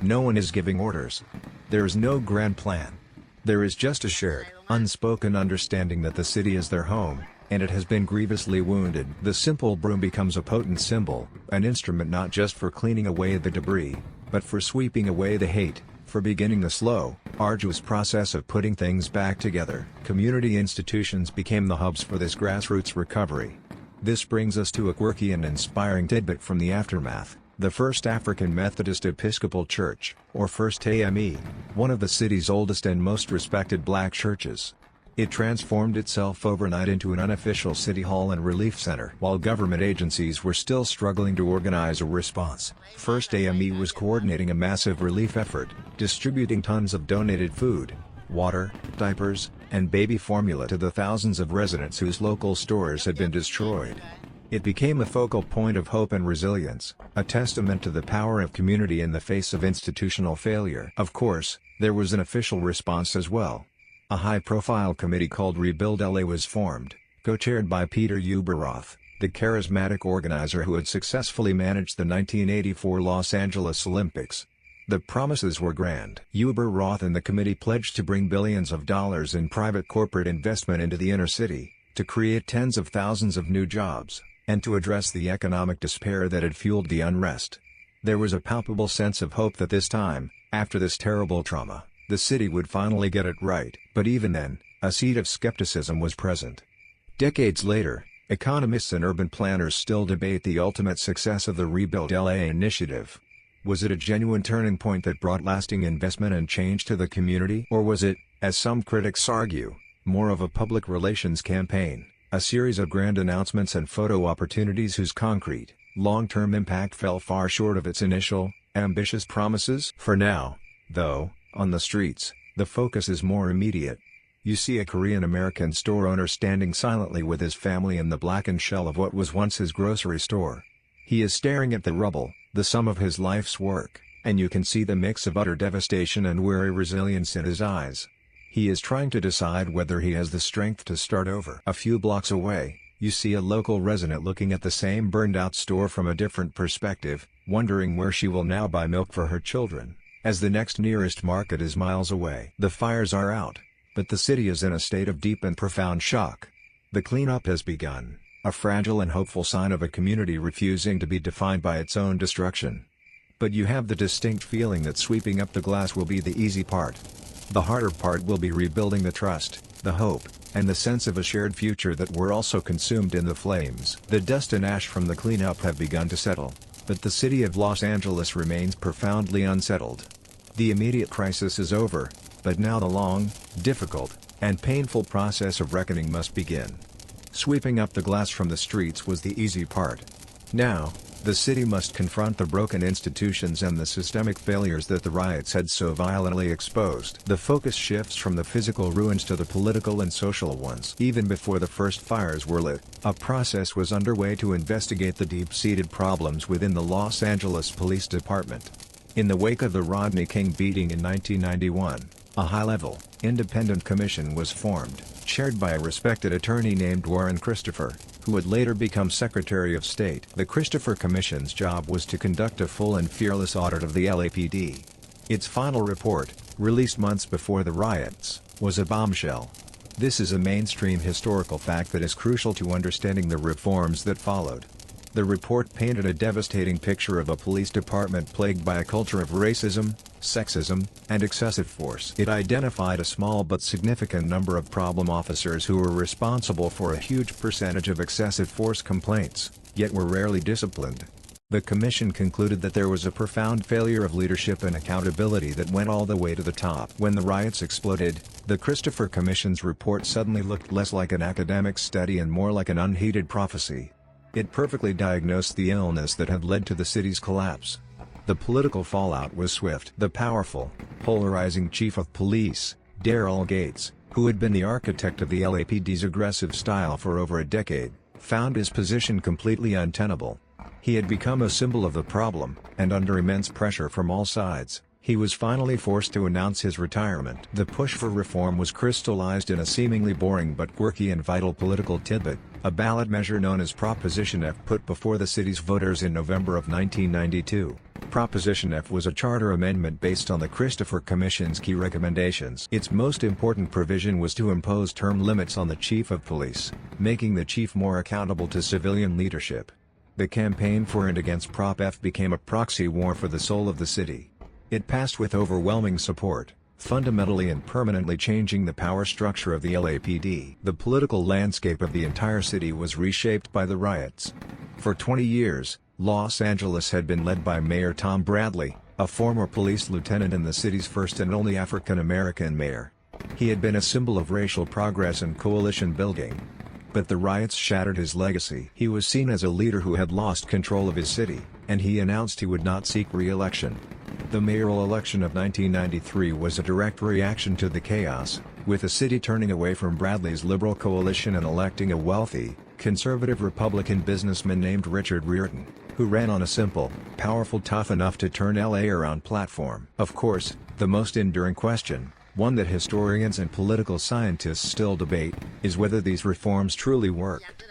No one is giving orders. There is no grand plan. There is just a shared, unspoken understanding that the city is their home, and it has been grievously wounded. The simple broom becomes a potent symbol, an instrument not just for cleaning away the debris, but for sweeping away the hate, for beginning the slow, arduous process of putting things back together. Community institutions became the hubs for this grassroots recovery. This brings us to a quirky and inspiring tidbit from the aftermath. The First African Methodist Episcopal Church, or First AME, one of the city's oldest and most respected black churches. It transformed itself overnight into an unofficial city hall and relief center. While government agencies were still struggling to organize a response, First AME was coordinating a massive relief effort, distributing tons of donated food, water, diapers, and baby formula to the thousands of residents whose local stores had been destroyed. It became a focal point of hope and resilience, a testament to the power of community in the face of institutional failure. Of course, there was an official response as well. A high-profile committee called Rebuild LA was formed, co-chaired by Peter Ueberroth, the charismatic organizer who had successfully managed the 1984 Los Angeles Olympics. The promises were grand. Ueberroth and the committee pledged to bring billions of dollars in private corporate investment into the inner city, to create tens of thousands of new jobs, and to address the economic despair that had fueled the unrest. There was a palpable sense of hope that this time, after this terrible trauma, the city would finally get it right. But even then, a seed of skepticism was present. Decades later, economists and urban planners still debate the ultimate success of the Rebuild LA initiative. Was it a genuine turning point that brought lasting investment and change to the community? Or was it, as some critics argue, more of a public relations campaign, a series of grand announcements and photo opportunities whose concrete, long-term impact fell far short of its initial, ambitious promises? For now, though, on the streets, the focus is more immediate. You see a Korean-American store owner standing silently with his family in the blackened shell of what was once his grocery store. He is staring at the rubble, the sum of his life's work, and you can see the mix of utter devastation and weary resilience in his eyes. He is trying to decide whether he has the strength to start over. A few blocks away, you see a local resident looking at the same burned-out store from a different perspective, wondering where she will now buy milk for her children, as the next nearest market is miles away. The fires are out, but the city is in a state of deep and profound shock. The cleanup has begun, a fragile and hopeful sign of a community refusing to be defined by its own destruction. But you have the distinct feeling that sweeping up the glass will be the easy part. The harder part will be rebuilding the trust, the hope, and the sense of a shared future that were also consumed in the flames. The dust and ash from the cleanup have begun to settle, but the city of Los Angeles remains profoundly unsettled. The immediate crisis is over, but now the long, difficult, and painful process of reckoning must begin. Sweeping up the glass from the streets was the easy part. Now, the city must confront the broken institutions and the systemic failures that the riots had so violently exposed. The focus shifts from the physical ruins to the political and social ones. Even before the first fires were lit, a process was underway to investigate the deep-seated problems within the Los Angeles Police Department. In the wake of the Rodney King beating in 1991, a high-level, independent commission was formed, chaired by a respected attorney named Warren Christopher, who would later become Secretary of State. The Christopher Commission's job was to conduct a full and fearless audit of the LAPD. Its final report, released months before the riots, was a bombshell. This is a mainstream historical fact that is crucial to understanding the reforms that followed. The report painted a devastating picture of a police department plagued by a culture of racism, sexism, and excessive force. It identified a small but significant number of problem officers who were responsible for a huge percentage of excessive force complaints, yet were rarely disciplined. The commission concluded that there was a profound failure of leadership and accountability that went all the way to the top. When the riots exploded, the Christopher Commission's report suddenly looked less like an academic study and more like an unheeded prophecy. It perfectly diagnosed the illness that had led to the city's collapse. The political fallout was swift. The powerful, polarizing chief of police, Daryl Gates, who had been the architect of the LAPD's aggressive style for over a decade, found his position completely untenable. He had become a symbol of the problem, and under immense pressure from all sides, he was finally forced to announce his retirement. The push for reform was crystallized in a seemingly boring but quirky and vital political tidbit, a ballot measure known as Proposition F put before the city's voters in November of 1992. Proposition F was a charter amendment based on the Christopher Commission's key recommendations. Its most important provision was to impose term limits on the chief of police, making the chief more accountable to civilian leadership. The campaign for and against Prop F became a proxy war for the soul of the city. It passed with overwhelming support, fundamentally and permanently changing the power structure of the LAPD. The political landscape of the entire city was reshaped by the riots. For 20 years, Los Angeles had been led by Mayor Tom Bradley, a former police lieutenant and the city's first and only African-American mayor. He had been a symbol of racial progress and coalition building. But the riots shattered his legacy. He was seen as a leader who had lost control of his city, and he announced he would not seek re-election. The mayoral election of 1993 was a direct reaction to the chaos, with the city turning away from Bradley's liberal coalition and electing a wealthy, conservative Republican businessman named Richard Riordan, who ran on a simple, powerful, tough enough to turn LA around platform. Of course, the most enduring question, one that historians and political scientists still debate, is whether these reforms truly worked.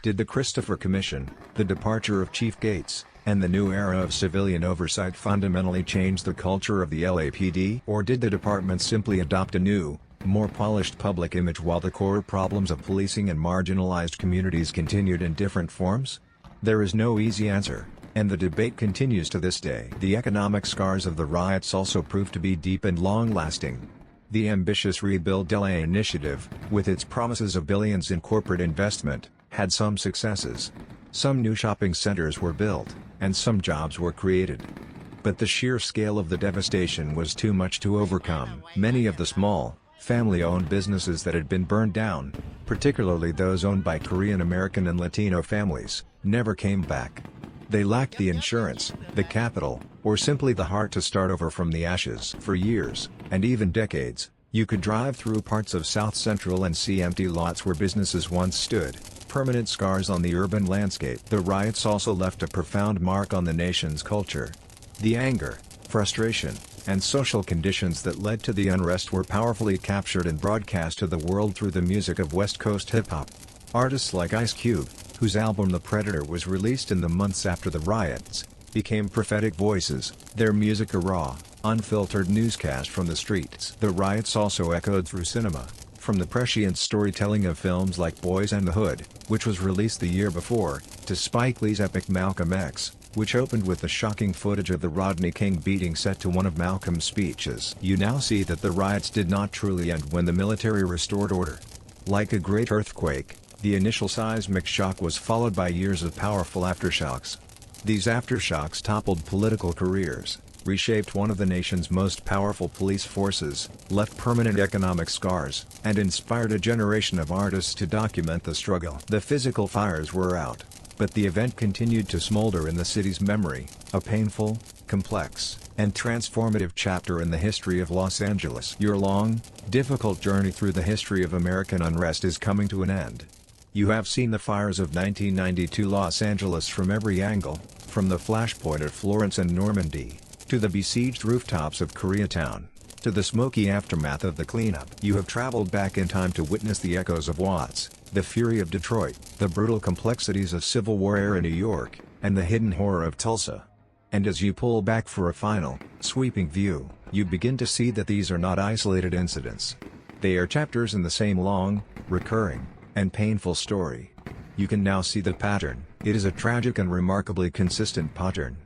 Did the Christopher Commission, the departure of Chief Gates, and the new era of civilian oversight fundamentally change the culture of the LAPD? Or did the department simply adopt a new, more polished public image while the core problems of policing and marginalized communities continued in different forms? There is no easy answer, and the debate continues to this day. The economic scars of the riots also proved to be deep and long-lasting. The ambitious Rebuild LA initiative, with its promises of billions in corporate investment, had some successes. Some new shopping centers were built, and some jobs were created. But the sheer scale of the devastation was too much to overcome. Many of the small, family-owned businesses that had been burned down, particularly those owned by Korean American and Latino families, never came back. They lacked the insurance, the capital, or simply the heart to start over from the ashes. For years, and even decades, you could drive through parts of South Central and see empty lots where businesses once stood, permanent scars on the urban landscape. The riots also left a profound mark on the nation's culture. The anger, frustration, and social conditions that led to the unrest were powerfully captured and broadcast to the world through the music of West Coast hip-hop. Artists like Ice Cube, whose album The Predator was released in the months after the riots, became prophetic voices, their music a raw, unfiltered newscast from the streets. The riots also echoed through cinema, from the prescient storytelling of films like Boys and the Hood, which was released the year before, to Spike Lee's epic Malcolm X, which opened with the shocking footage of the Rodney King beating set to one of Malcolm's speeches. You now see that the riots did not truly end when the military restored order. Like a great earthquake, the initial seismic shock was followed by years of powerful aftershocks. These aftershocks toppled political careers, reshaped one of the nation's most powerful police forces, left permanent economic scars, and inspired a generation of artists to document the struggle. The physical fires were out, but the event continued to smolder in the city's memory, a painful, complex, and transformative chapter in the history of Los Angeles. Your long, difficult journey through the history of American unrest is coming to an end. You have seen the fires of 1992 Los Angeles from every angle, from the flashpoint at Florence and Normandy, to the besieged rooftops of Koreatown, to the smoky aftermath of the cleanup. You have traveled back in time to witness the echoes of Watts, the fury of Detroit, the brutal complexities of Civil War era New York, and the hidden horror of Tulsa. And as you pull back for a final, sweeping view, you begin to see that these are not isolated incidents. They are chapters in the same long, recurring, and painful story. You can now see the pattern. It is a tragic and remarkably consistent pattern.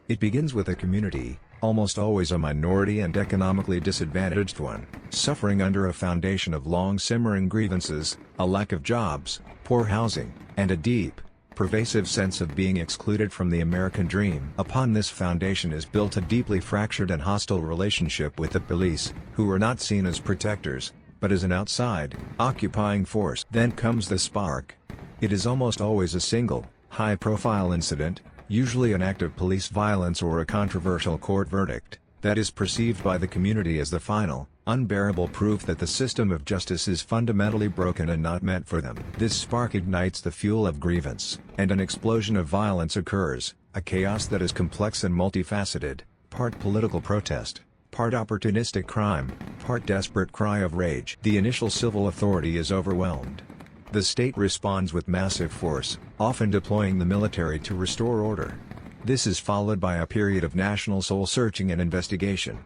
It begins with a community, almost always a minority and economically disadvantaged one, suffering under a foundation of long-simmering grievances, a lack of jobs, poor housing, and a deep, pervasive sense of being excluded from the American dream. Upon this foundation is built a deeply fractured and hostile relationship with the police, who are not seen as protectors, but as an outside, occupying force. Then comes the spark. It is almost always a single, high-profile incident, usually an act of police violence or a controversial court verdict, that is perceived by the community as the final, unbearable proof that the system of justice is fundamentally broken and not meant for them. This spark ignites the fuel of grievance, and an explosion of violence occurs, a chaos that is complex and multifaceted, part political protest, part opportunistic crime, part desperate cry of rage. The initial civil authority is overwhelmed. The state responds with massive force, often deploying the military to restore order. This is followed by a period of national soul-searching and investigation.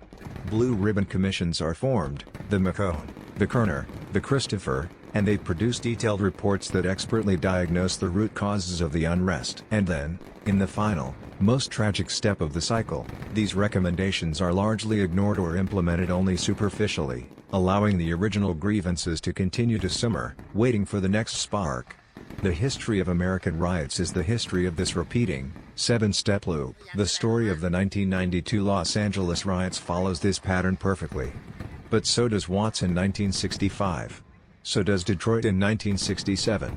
Blue ribbon commissions are formed, the McCone, the Kerner, the Christopher, and they produce detailed reports that expertly diagnose the root causes of the unrest. And then, in the final, most tragic step of the cycle, these recommendations are largely ignored or implemented only superficially, allowing the original grievances to continue to simmer, waiting for the next spark. The history of American riots is the history of this repeating, seven-step loop. The story of the 1992 Los Angeles Riots follows this pattern perfectly. But so does Watts in 1965. So does Detroit in 1967.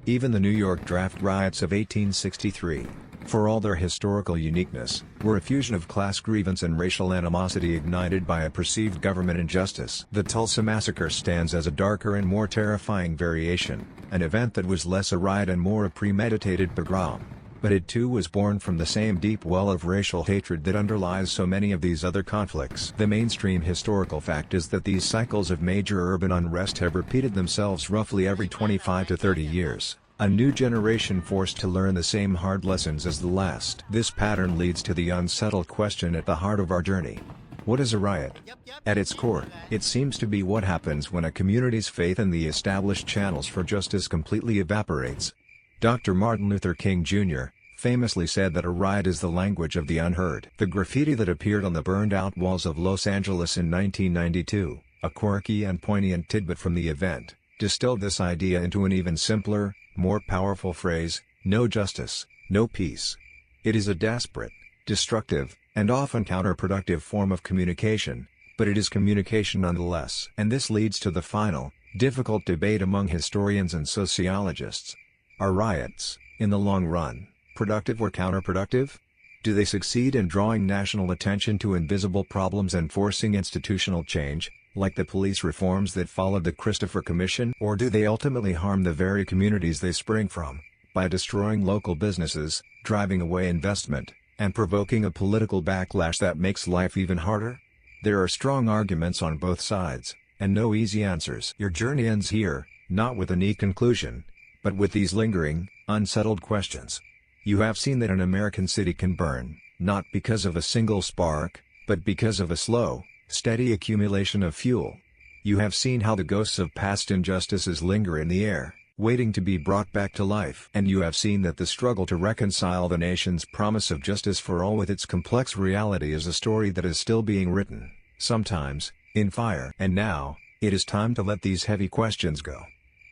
Even the New York draft riots of 1863, for all their historical uniqueness, were a fusion of class grievance and racial animosity ignited by a perceived government injustice. The Tulsa Massacre stands as a darker and more terrifying variation, an event that was less a riot and more a premeditated pogrom. But it too was born from the same deep well of racial hatred that underlies so many of these other conflicts. The mainstream historical fact is that these cycles of major urban unrest have repeated themselves roughly every 25 to 30 years. A new generation forced to learn the same hard lessons as the last. This pattern leads to the unsettled question at the heart of our journey. What is a riot? At its core, it seems to be what happens when a community's faith in the established channels for justice completely evaporates. Dr. Martin Luther King Jr. famously said that a riot is the language of the unheard. The graffiti that appeared on the burned-out walls of Los Angeles in 1992, a quirky and poignant tidbit from the event, distilled this idea into an even simpler, more powerful phrase: no justice, no peace. It is a desperate, destructive, and often counterproductive form of communication, but it is communication nonetheless. And this leads to the final, difficult debate among historians and sociologists. Are riots, in the long run, productive or counterproductive? Do they succeed in drawing national attention to invisible problems and forcing institutional change, like the police reforms that followed the Christopher Commission? Or do they ultimately harm the very communities they spring from, by destroying local businesses, driving away investment, and provoking a political backlash that makes life even harder? There are strong arguments on both sides, and no easy answers. Your journey ends here, not with a neat conclusion, but with these lingering, unsettled questions. You have seen that an American city can burn, not because of a single spark, but because of a slow, steady accumulation of fuel. You have seen how the ghosts of past injustices linger in the air, waiting to be brought back to life. And you have seen that the struggle to reconcile the nation's promise of justice for all with its complex reality is a story that is still being written, sometimes, in fire. And now, it is time to let these heavy questions go.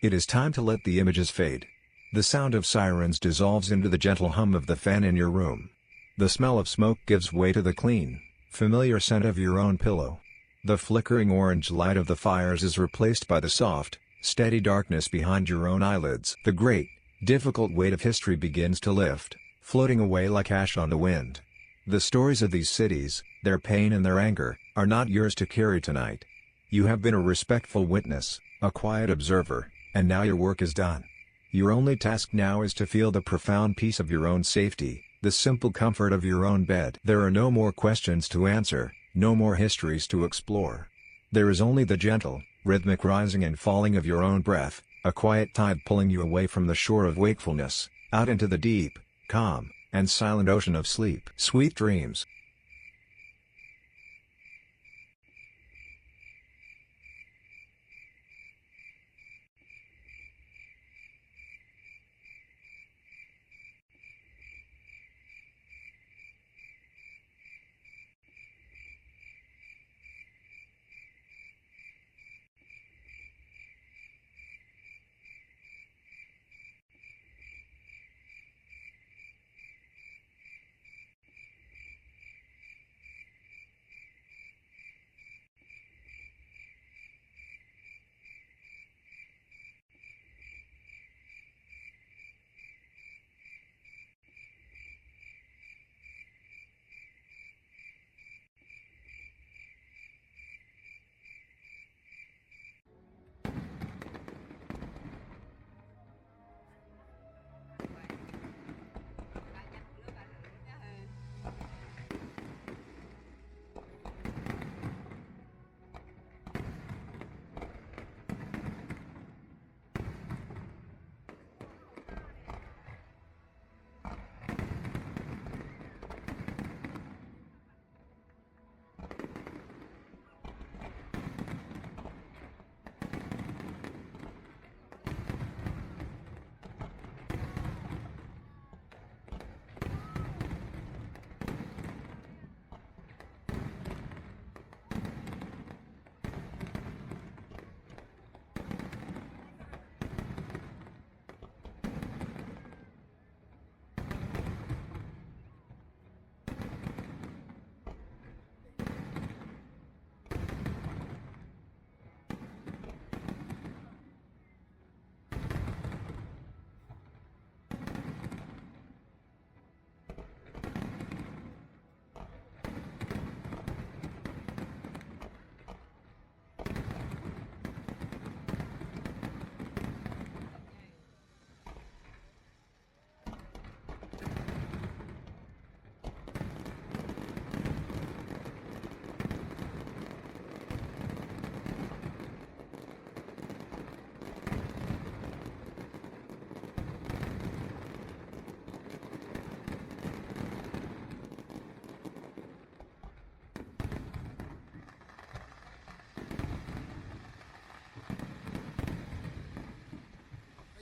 It is time to let the images fade. The sound of sirens dissolves into the gentle hum of the fan in your room. The smell of smoke gives way to the clean, familiar scent of your own pillow. The flickering orange light of the fires is replaced by the soft, steady darkness behind your own eyelids. The great, difficult weight of history begins to lift, floating away like ash on the wind. The stories of these cities, their pain and their anger, are not yours to carry tonight. You have been a respectful witness, a quiet observer, and now your work is done. Your only task now is to feel the profound peace of your own safety, the simple comfort of your own bed. There are no more questions to answer, no more histories to explore. There is only the gentle, rhythmic rising and falling of your own breath, a quiet tide pulling you away from the shore of wakefulness, out into the deep, calm, and silent ocean of sleep. Sweet dreams.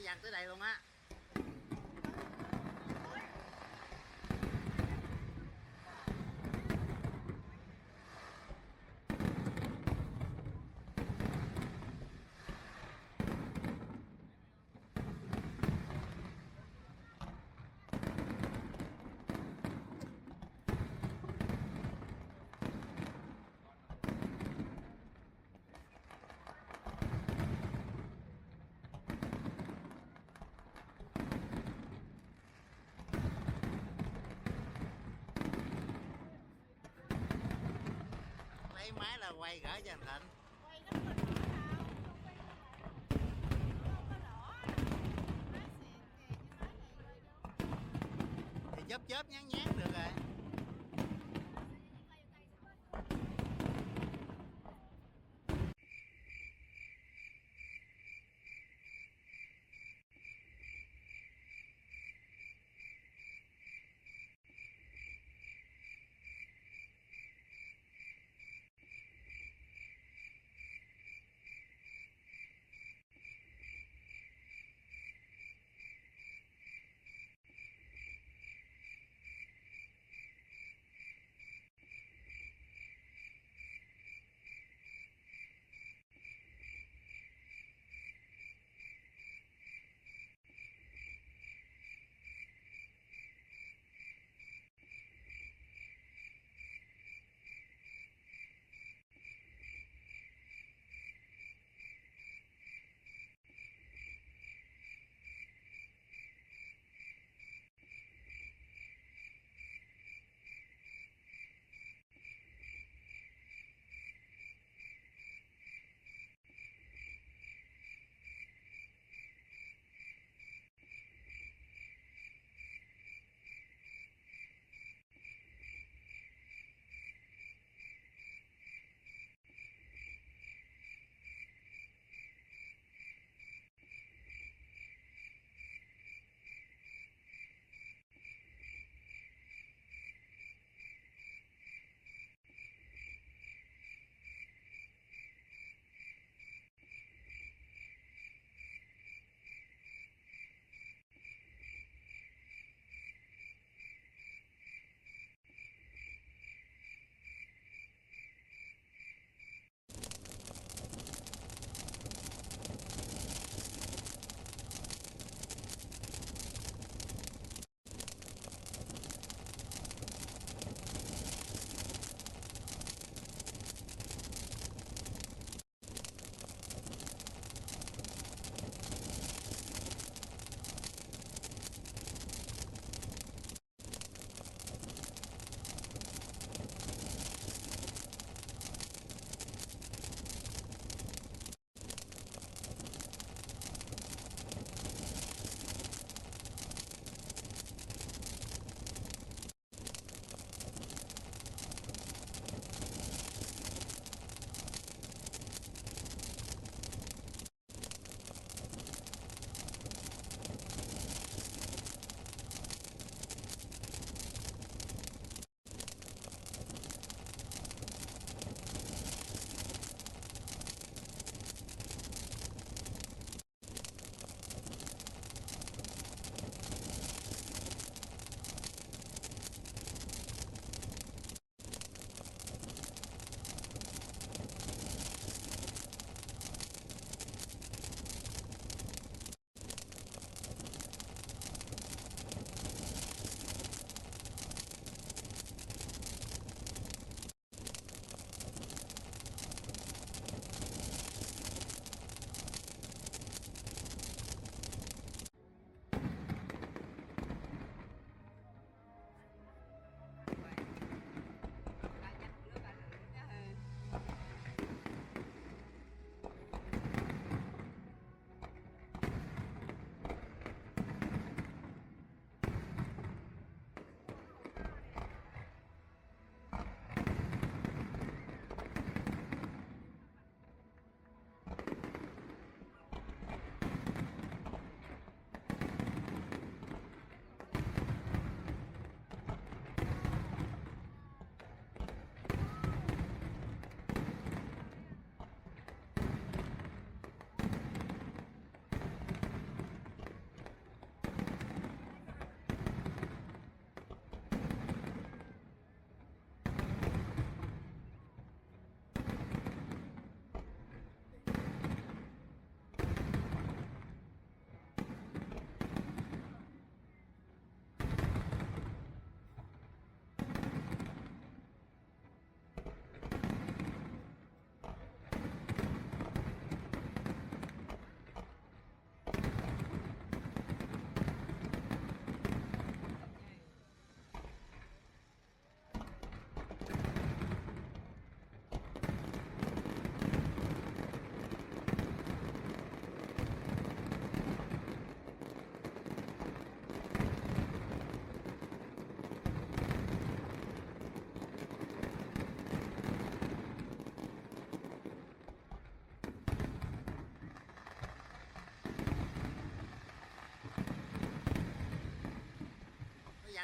dàn tới đây luôn á. Lấy máy là quay gửi cho anh Thịnh. Quay nó không có rõ đâu, không quay không có rõ. Nói xịn kìa chứ nói này quay đâu. Thì chớp chớp nhán nhán được rồi.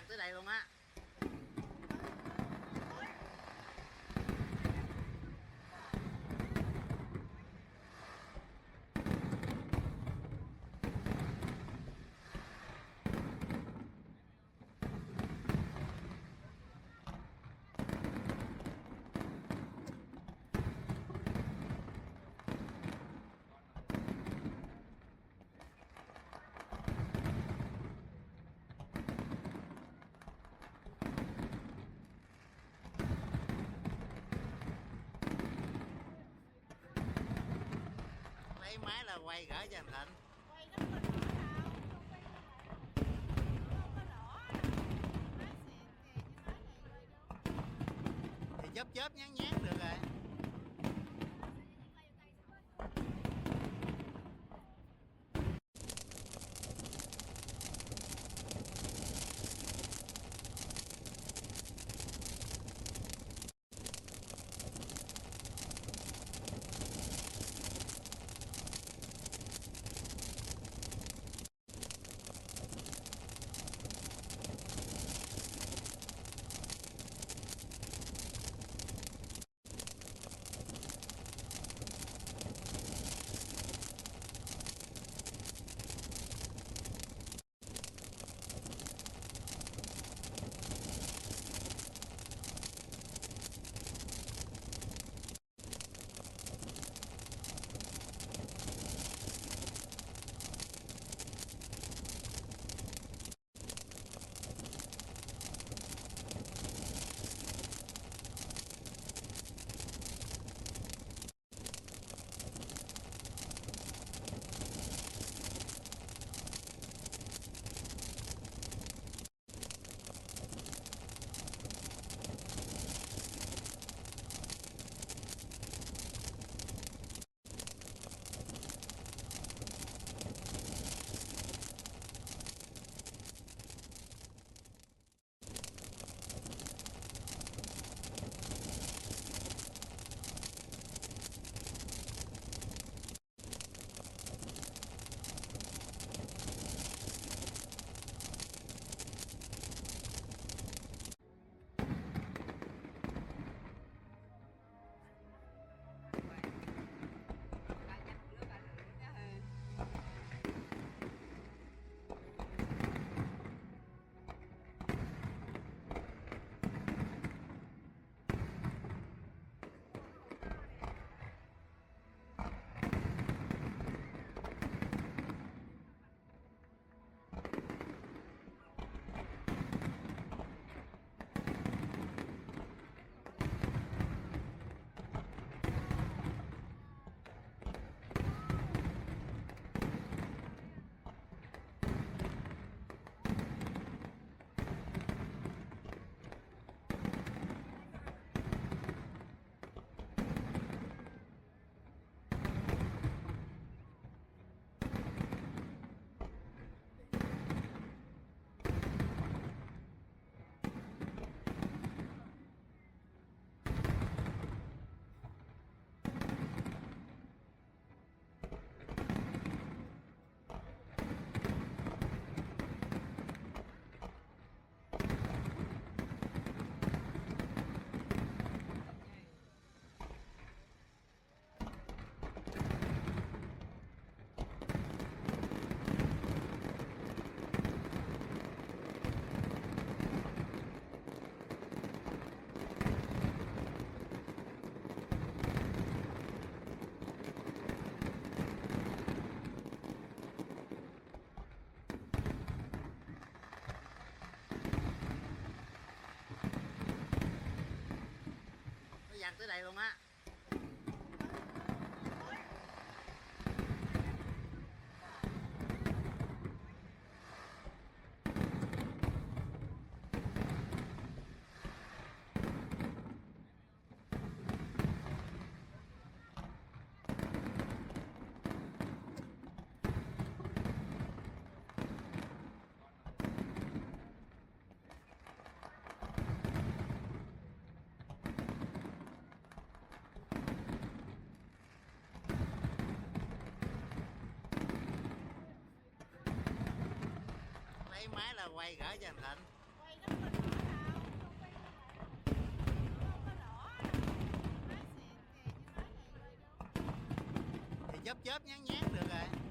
dàn tới đây luôn á. Lấy máy là quay gửi cho anh Thịnh. Quay nó không có rõ đâu, không quay lại. Không có rõ. Nói xịn thì chứ nói này quay đâu. Thì chớp nhán nhán được rồi. Dàn tới đây luôn á. Lấy máy là quay gửi cho anh Thịnh. Quay chớp nhán nhán được rồi.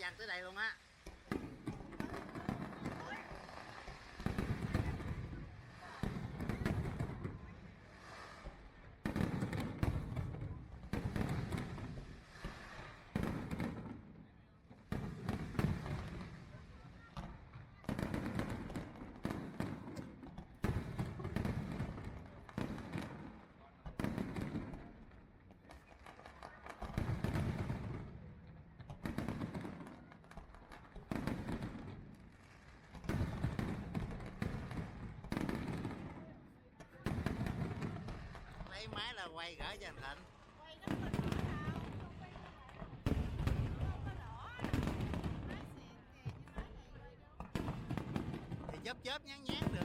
dàn tới đây luôn á. Lấy máy là quay gửi cho anh Thịnh. quay nó không có đỏ đâu, không quay nó không có đỏ. Nói xịn kìa chứ nói vậy rồi đâu. Thì chớp chớp nhán nhán